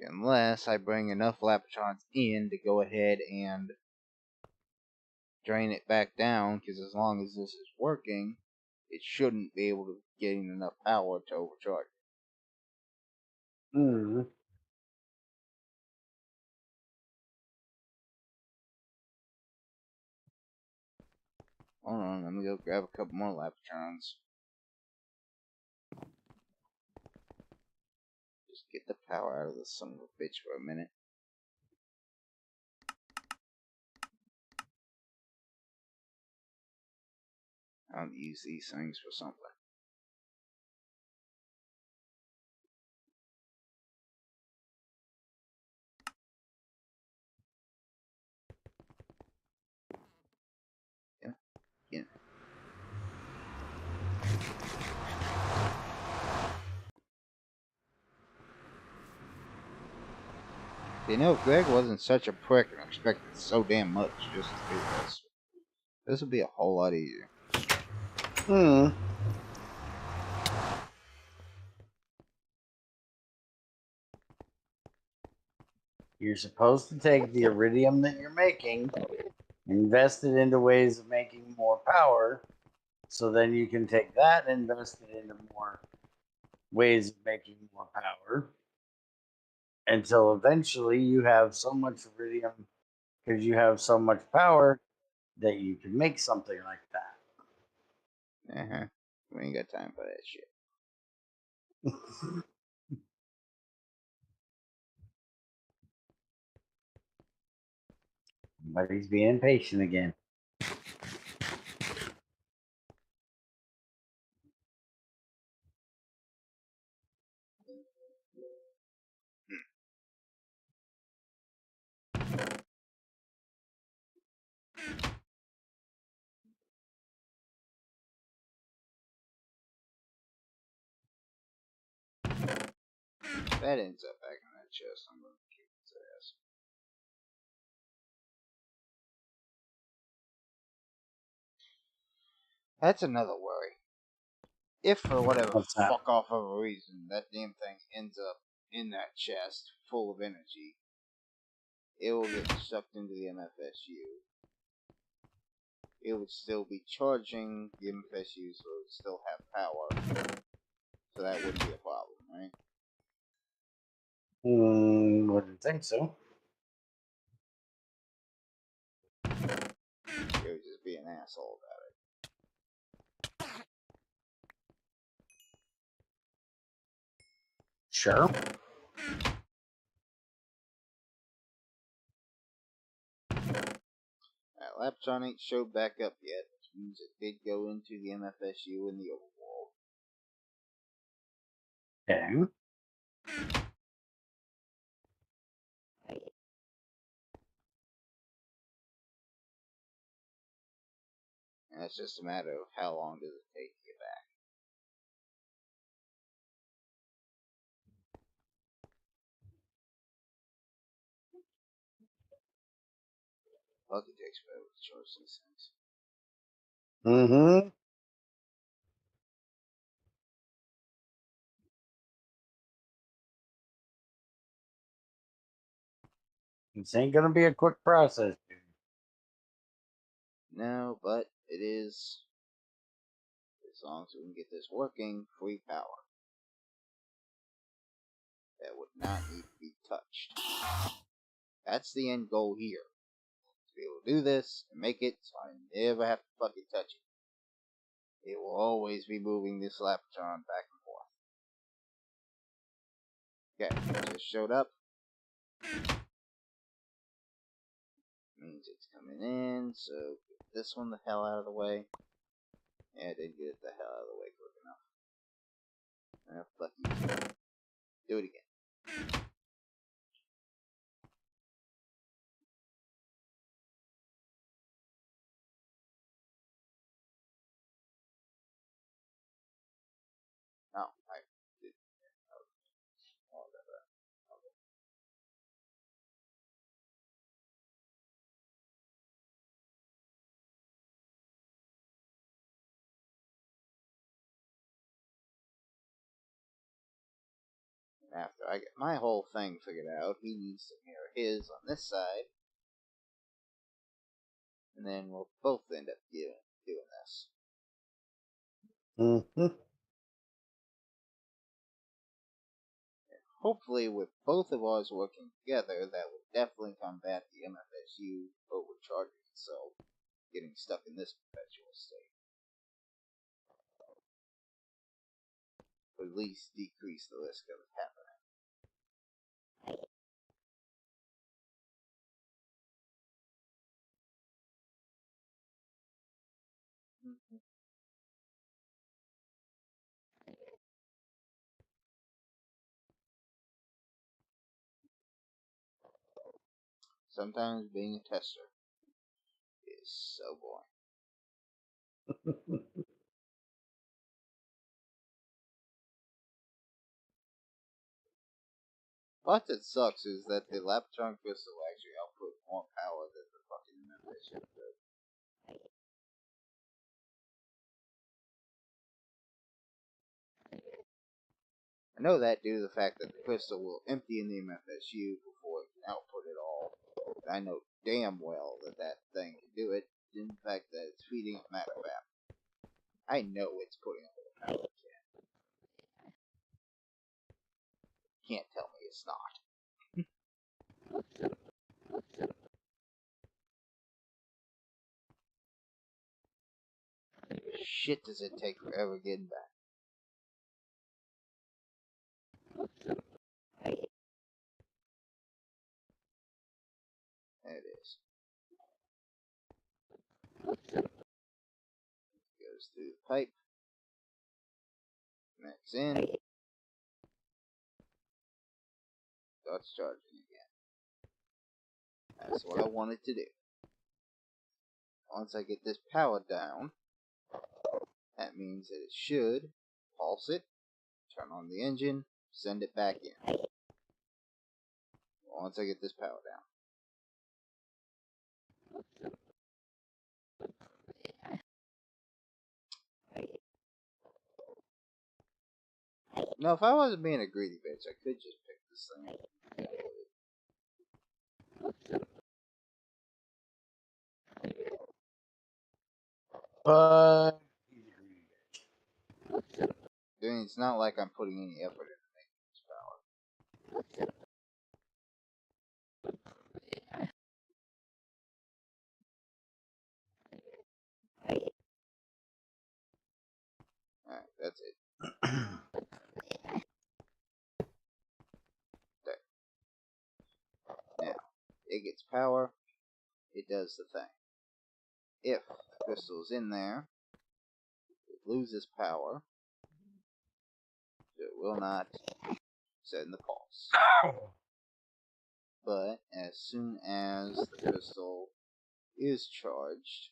Unless I bring enough Lapatrons in to go ahead and drain it back down, because as long as this is working, it shouldn't be able to get enough power to overcharge it. Hold on, let me go grab a couple more Lapatrons. Just get the power out of this son of a bitch for a minute. I'll use these things for something. Yeah. You know, if Greg wasn't such a prick and expected so damn much just to do this would be a whole lot easier. You're supposed to take the iridium that you're making, invest it into ways of making more power, so then you can take that and invest it into more ways of making more power, until eventually you have so much iridium because you have so much power that you can make something like that. We ain't got time for that shit. But he's being impatient again. That ends up back in that chest. I'm gonna kick his ass. That's another worry. If for whatever fuck off of a reason that damn thing ends up in that chest full of energy, it will get sucked into the MFSU. It would still be charging the MFSU, so it would still have power. So that wouldn't be a problem, right? Wouldn't think so. It would just be an asshole about it. Sure. That Laptron ain't showed back up yet, which means it did go into the MFSU in the overworld. Okay. And it's just a matter of how long does it take to get back. Fuck, it takes forever to charge these things. Mm-hmm. This ain't gonna be a quick process, dude. No, but it is. As long as we can get this working, free power. That would not need to be touched. That's the end goal here. To be able to do this and make it so I never have to fucking touch it. It will always be moving this Laptron back and forth. Okay, it just showed up. Means it's coming in, so get this one the hell out of the way. Yeah, I did get it the hell out of the way quick enough. Fuck you. Do it again. Oh, I did. Oh, after I get my whole thing figured out, he needs to mirror his on this side. And then we'll both end up doing this. Mm-hmm. Hopefully, with both of ours working together, that will definitely combat the MFSU overcharging itself, getting stuck in this perpetual state. Or at least decrease the risk of it happening. Sometimes being a tester is so boring. Part that sucks is that the Laptron crystal actually output more power than the fucking MFSU does. I know that due to the fact that the crystal will empty in the MFSU before it can output it all. I know damn well that that thing can do it, in the fact that it's feeding it matter vap. I know it's putting all the power it can. Can't tell me it's not. Shit does it take forever getting back. There it is. Goes through the pipe. Connects in. Starts charging again. That's what I wanted to do. Once I get this power down, that means that it should pulse it, turn on the engine, send it back in. Once I get this power down. No, if I wasn't being a greedy bitch, I could just pick this thing up. But I mean, it's not like I'm putting any effort into making this power. Alright, that's it. it gets power, it does the thing. If the crystal's in there, it loses power, so it will not send the pulse. But as soon as the crystal is charged,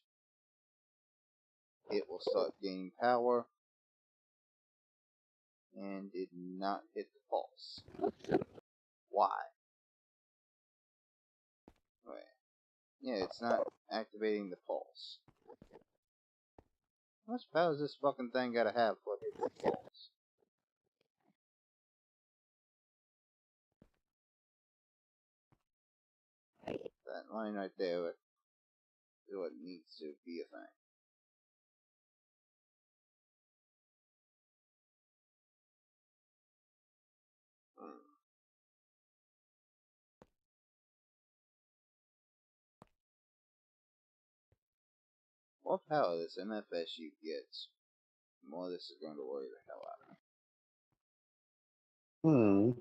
it will start gaining power and did not hit the pulse. Why? Wait. Yeah, it's not activating the pulse. How much power does this fucking thing gotta have for it to hit the pulse? That line right there is what needs to be a thing. More power this MFSU gets, the more this is going to worry the hell out of me.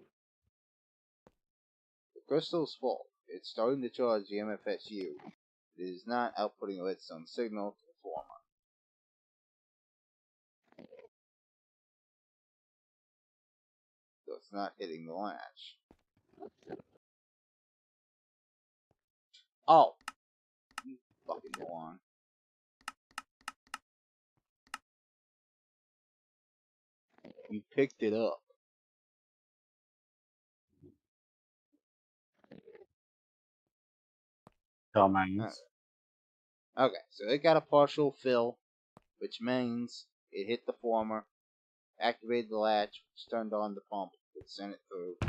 The crystal's full. It's starting to charge the MFSU. It is not outputting a redstone signal to the former. So it's not hitting the latch. Oh! You fucking moron. You picked it up. Dumbass. Okay, so it got a partial fill, which means it hit the former, activated the latch, which turned on the pump, which sent it through to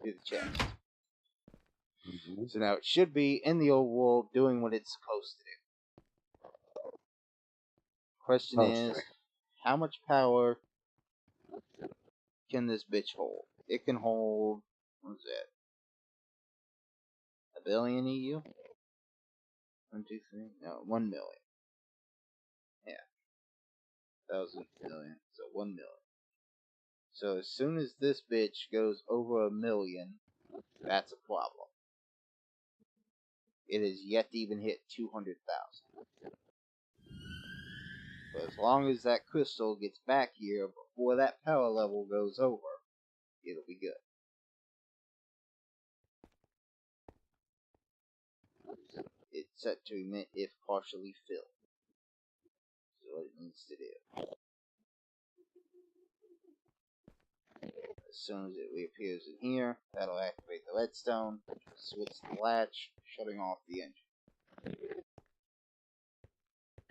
the chest. So now it should be in the old world doing what it's supposed to do. Question is, how much power can this bitch hold? It can hold, what is that? 1 billion EU? 1, 2, 3, no, 1 million. Yeah. 1,000 million, so 1 million. So as soon as this bitch goes over 1 million, that's a problem. It has yet to even hit 200,000. But as long as that crystal gets back here before that power level goes over, it'll be good. It's set to emit if partially filled. So what it needs to do. As soon as it reappears in here, that'll activate the redstone, switch the latch, shutting off the engine.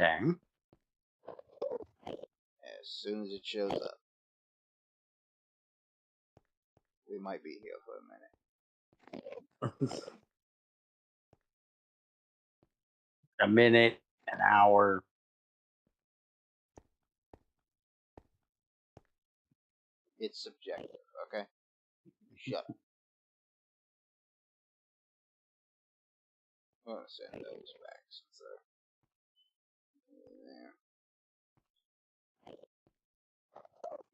Okay. As soon as it shows up. We might be here for a minute. A minute, an hour. It's subjective, okay? Shut up. I'm gonna send those back since they're there.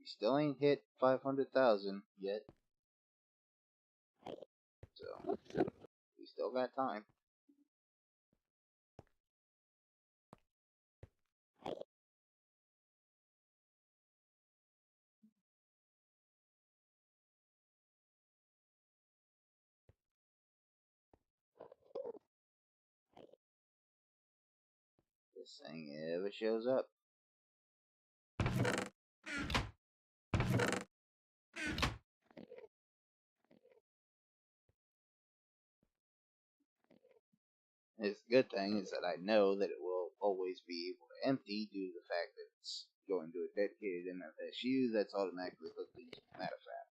We still ain't hit 500,000 yet. So, we still got time. This thing ever shows up. It's a good thing is that I know that it will always be able to empty due to the fact that it's going to a dedicated MFSU that's automatically hooked into MetaFab.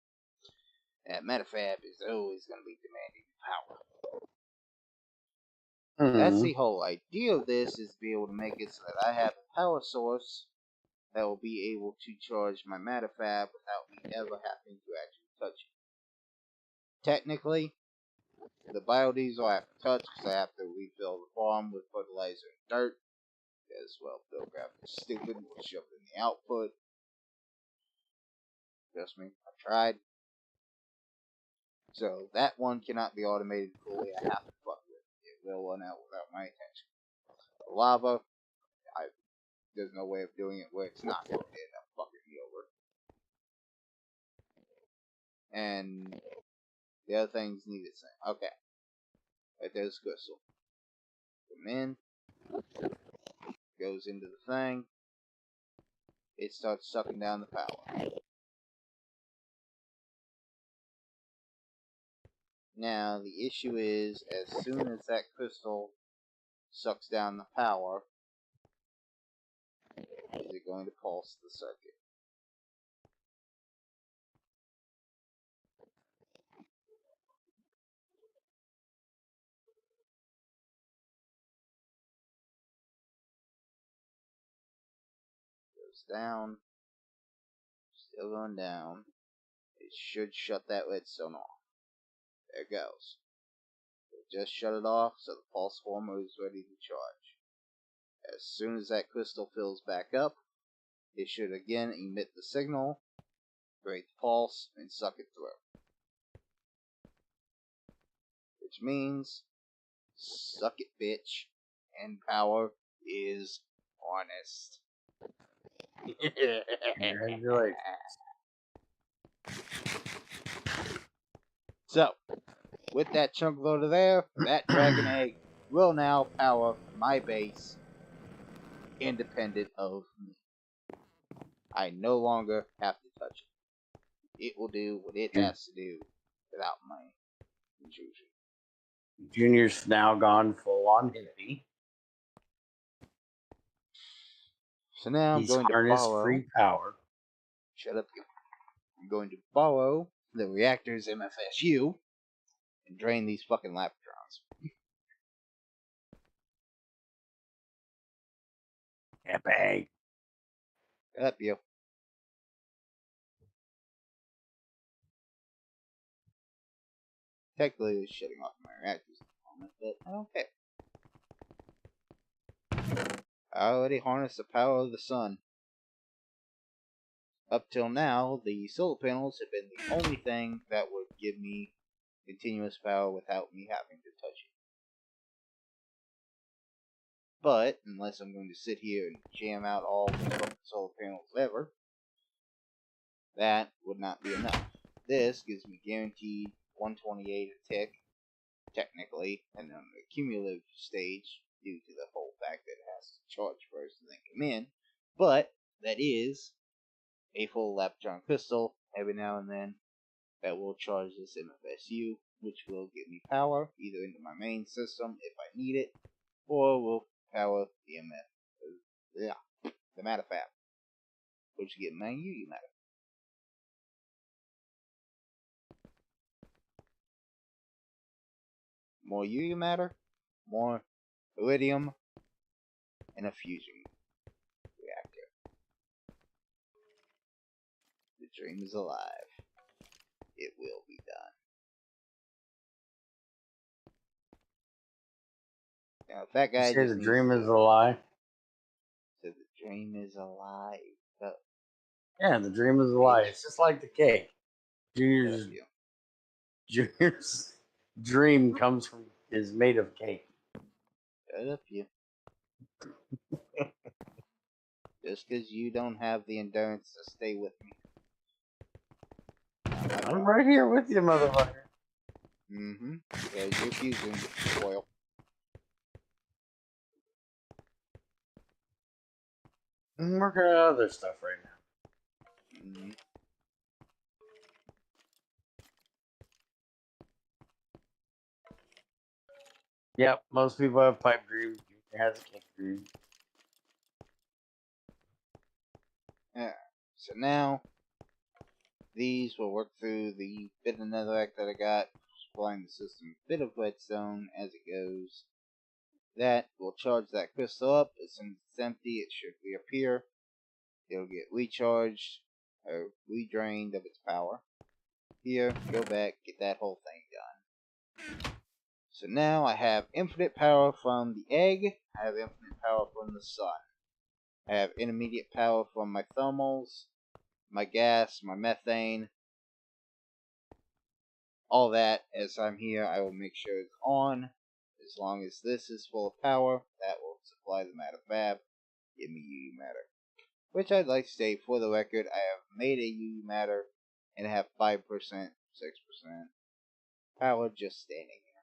And MetaFab is always going to be demanding power. That's the whole idea of this, is to be able to make it so that I have a power source that will be able to charge my MetaFab without me ever having to actually touch it. Technically, the biodiesel I have to touch because I have to refill the farm with fertilizer and dirt. As well, BuildCraft is stupid, we'll shove it in the output. Trust me, I tried. So that one cannot be automated fully, I have to fuck with will run out without my attention. The lava, there's no way of doing it where it's not going to end up fucking me over. And the other things need the same. Okay. Right there's crystal. Come in. Goes into the thing. It starts sucking down the power. Now, the issue is, as soon as that crystal sucks down the power, is it going to pulse the circuit? Goes down. Still going down. It should shut that redstone off. There it goes. It just shut it off, so the pulse former is ready to charge. As soon as that crystal fills back up, it should again emit the signal, create the pulse, and suck it through. Which means, suck it, bitch, and power is honest. Congratulations. So, with that chunk loader there, that dragon egg will now power my base independent of me. I no longer have to touch it. It will do what it has to do without my intrusion. Junior's now gone full on hippie. So now I'm He's going to harnessed borrow. free power. Shut up, you. I'm going to borrow the reactor's MFSU and drain these fucking Laptrons. Epic. Shut up, you. Technically, it's shutting off my reactors at the moment, but I don't care. I already harnessed the power of the sun. Up till now, the solar panels have been the only thing that would give me continuous power without me having to touch it. But, unless I'm going to sit here and jam out all the fucking solar panels ever, that would not be enough. This gives me guaranteed 128 a tick, technically, and on the cumulative stage, due to the whole fact that it has to charge first and then come in. But, that is a full Laptron crystal every now and then that will charge this MFSU, which will give me power either into my main system if I need it, or will power the matter fab, which will get my UU matter. More UU matter, more iridium, and a fusion reactor. The dream is alive. It will be done. Now, if that guy You say just the dream needs is to, a lie? so the dream is alive. Yeah, the dream is a lie. It's just like the cake. Junior's dream is made of cake. Shut up, you. Just because you don't have the endurance to stay with me. I'm right here with you, motherfucker. Mm-hmm. Because you're fusing oil. I'm working on other stuff right now. Mm-hmm. Yep, most people have pipe dreams. Junior has a cake dream. Yeah. So now, these will work through the bit of netherrack that I got, supplying the system a bit of redstone as it goes. That will charge that crystal up. As soon as it's empty, it should reappear. It'll get recharged, or redrained of its power. Here, go back, get that whole thing done. So now I have infinite power from the egg, I have infinite power from the sun. I have intermediate power from my thermals, my gas, my methane. All that, as I'm here, I will make sure it's on. As long as this is full of power, that will supply the matter fab. Give me UU matter. Which I'd like to state for the record, I have made a UU matter and have 5%, 6% power just standing here.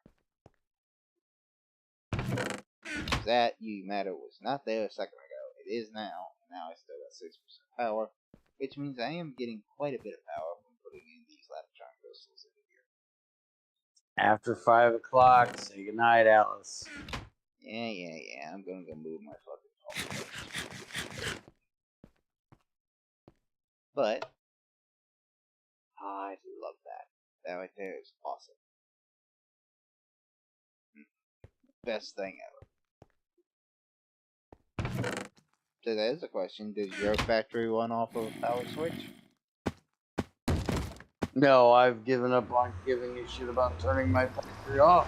That UU matter was not there a second ago. It is now, and now I still got 6% power, which means I am getting quite a bit of power from putting in these Latron crystals into here. After 5 o'clock, say goodnight, Alice. Yeah. I'm gonna go move my fucking phone. But I love that. That right there is awesome. Best thing ever. So there's a question. Does your factory run off of a power switch? No, I've given up on giving a shit about turning my factory off.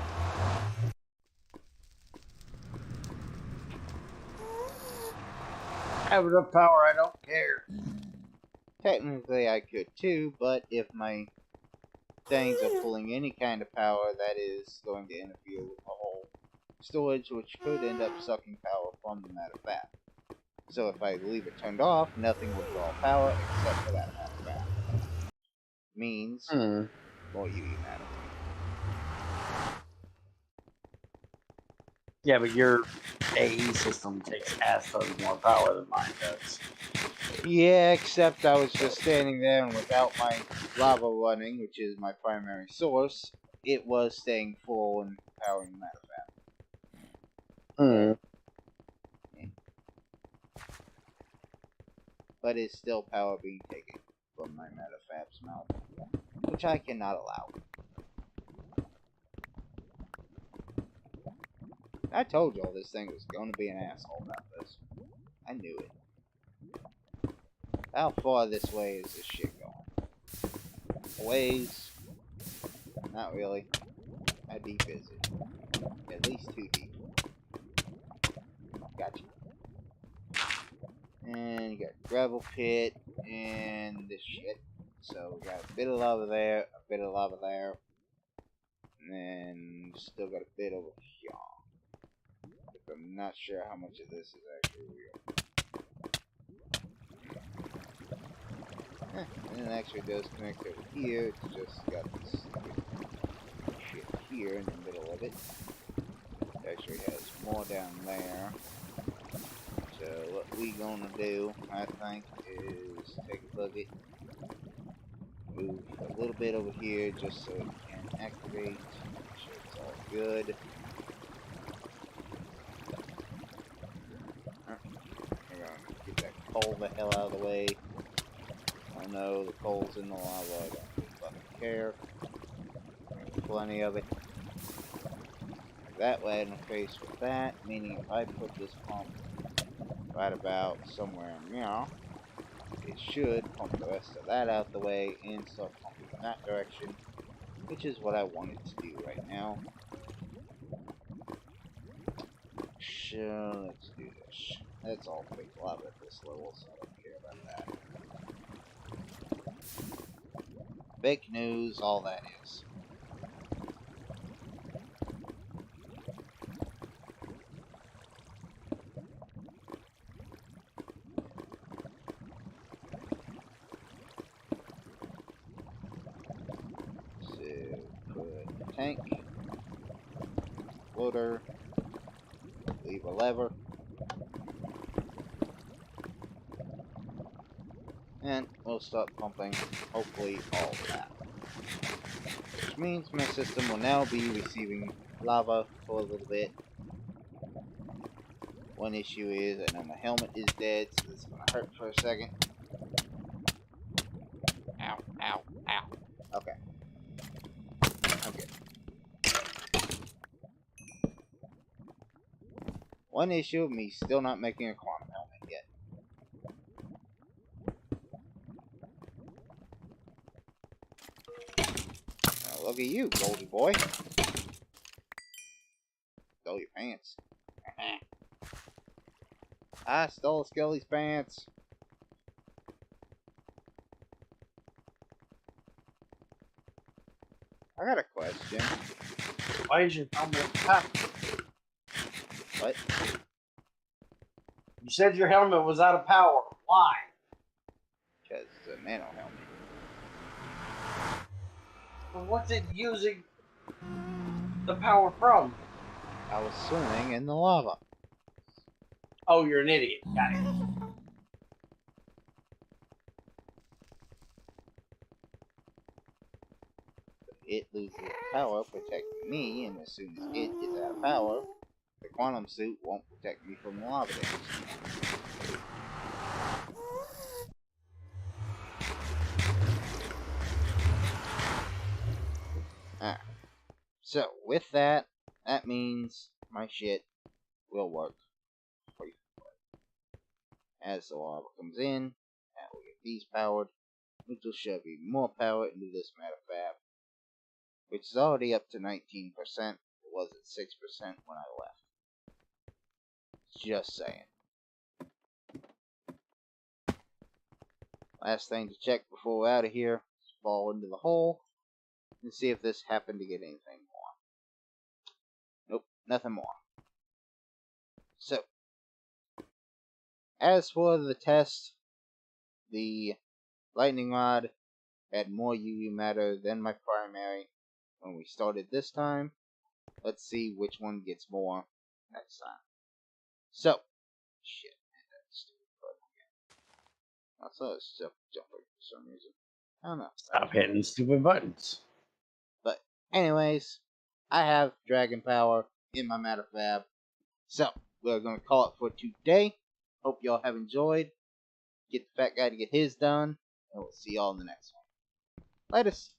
I have enough power, I don't care. Technically I could too, but if my things are pulling any kind of power, that is going to interfere with the whole storage, which could end up sucking power from the matter fab. So if I leave it turned off, nothing will draw power except for that matter fab. Means more UU matter. Yeah, but your AE system takes ass tons more power than mine does. Yeah, except I was just standing there and without my lava running, which is my primary source, it was staying full and powering the matter fab. But it's still power being taken from my matter fab's mouth, which I cannot allow. I told y'all this thing was going to be an asshole about this. I knew it. How far this way is this shit going? A ways? Not really. How deep is it? At least 2 deep. Gotcha. And you got gravel pit and this shit. So we got a bit of lava there, a bit of lava there, and then still got a bit over here. But I'm not sure how much of this is actually real. And it actually does connect over here. It's just got this shit here in the middle of it. It actually has more down there. So what we gonna do, I think, is take a bucket, move a little bit over here just so it can activate. Make sure it's all good. We're gonna get that coal the hell out of the way. Oh no, the coal's in the lava. I don't really fucking care. There's plenty of it. That way I don't face with that, meaning if I put this pump right about somewhere in here, it should pump the rest of that out the way and start pumping in that direction, which is what I wanted to do right now. So let's do this. That's all fake lava at this level, so I don't care about that. Fake news, all that is. Tank, floater, leave a lever, and we'll start pumping, hopefully, all of that. Which means my system will now be receiving lava for a little bit. One issue is, I know my helmet is dead, so this is going to hurt for a second. Ow, ow, ow. Okay. Okay. One issue of me still not making a quantum helmet yet. Now look at you, Goldie boy. Stole your pants. I stole Skelly's pants. I got a question. Why is your helmet pop? What? You said your helmet was out of power. Why? Because it's a nano helmet. Well, what's it using the power from? I was swimming in the lava. Oh, you're an idiot. Got it. It loses power protecting me, and as soon as it is out of power, the quantum suit won't protect me from the lava damage. Alright. So, with that, that means my shit will work. As the lava comes in, and we get these powered, which will shove even more power into this matter fab, which is already up to 19%. It was at 6% when I left. Just saying. Last thing to check before we're out of here is fall into the hole and see if this happened to get anything more. Nope, nothing more. So, as for the test, the lightning rod had more UV matter than my primary when we started this time. Let's see which one gets more next time. So, shit, that's stupid button again. I saw it stuff jumping for some reason. I don't know. Stop hitting stupid buttons. But, anyways, I have dragon power in my matter fab. So, we're going to call it for today. Hope y'all have enjoyed. Get the fat guy to get his done. And we'll see y'all in the next one. Latest.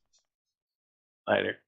Later.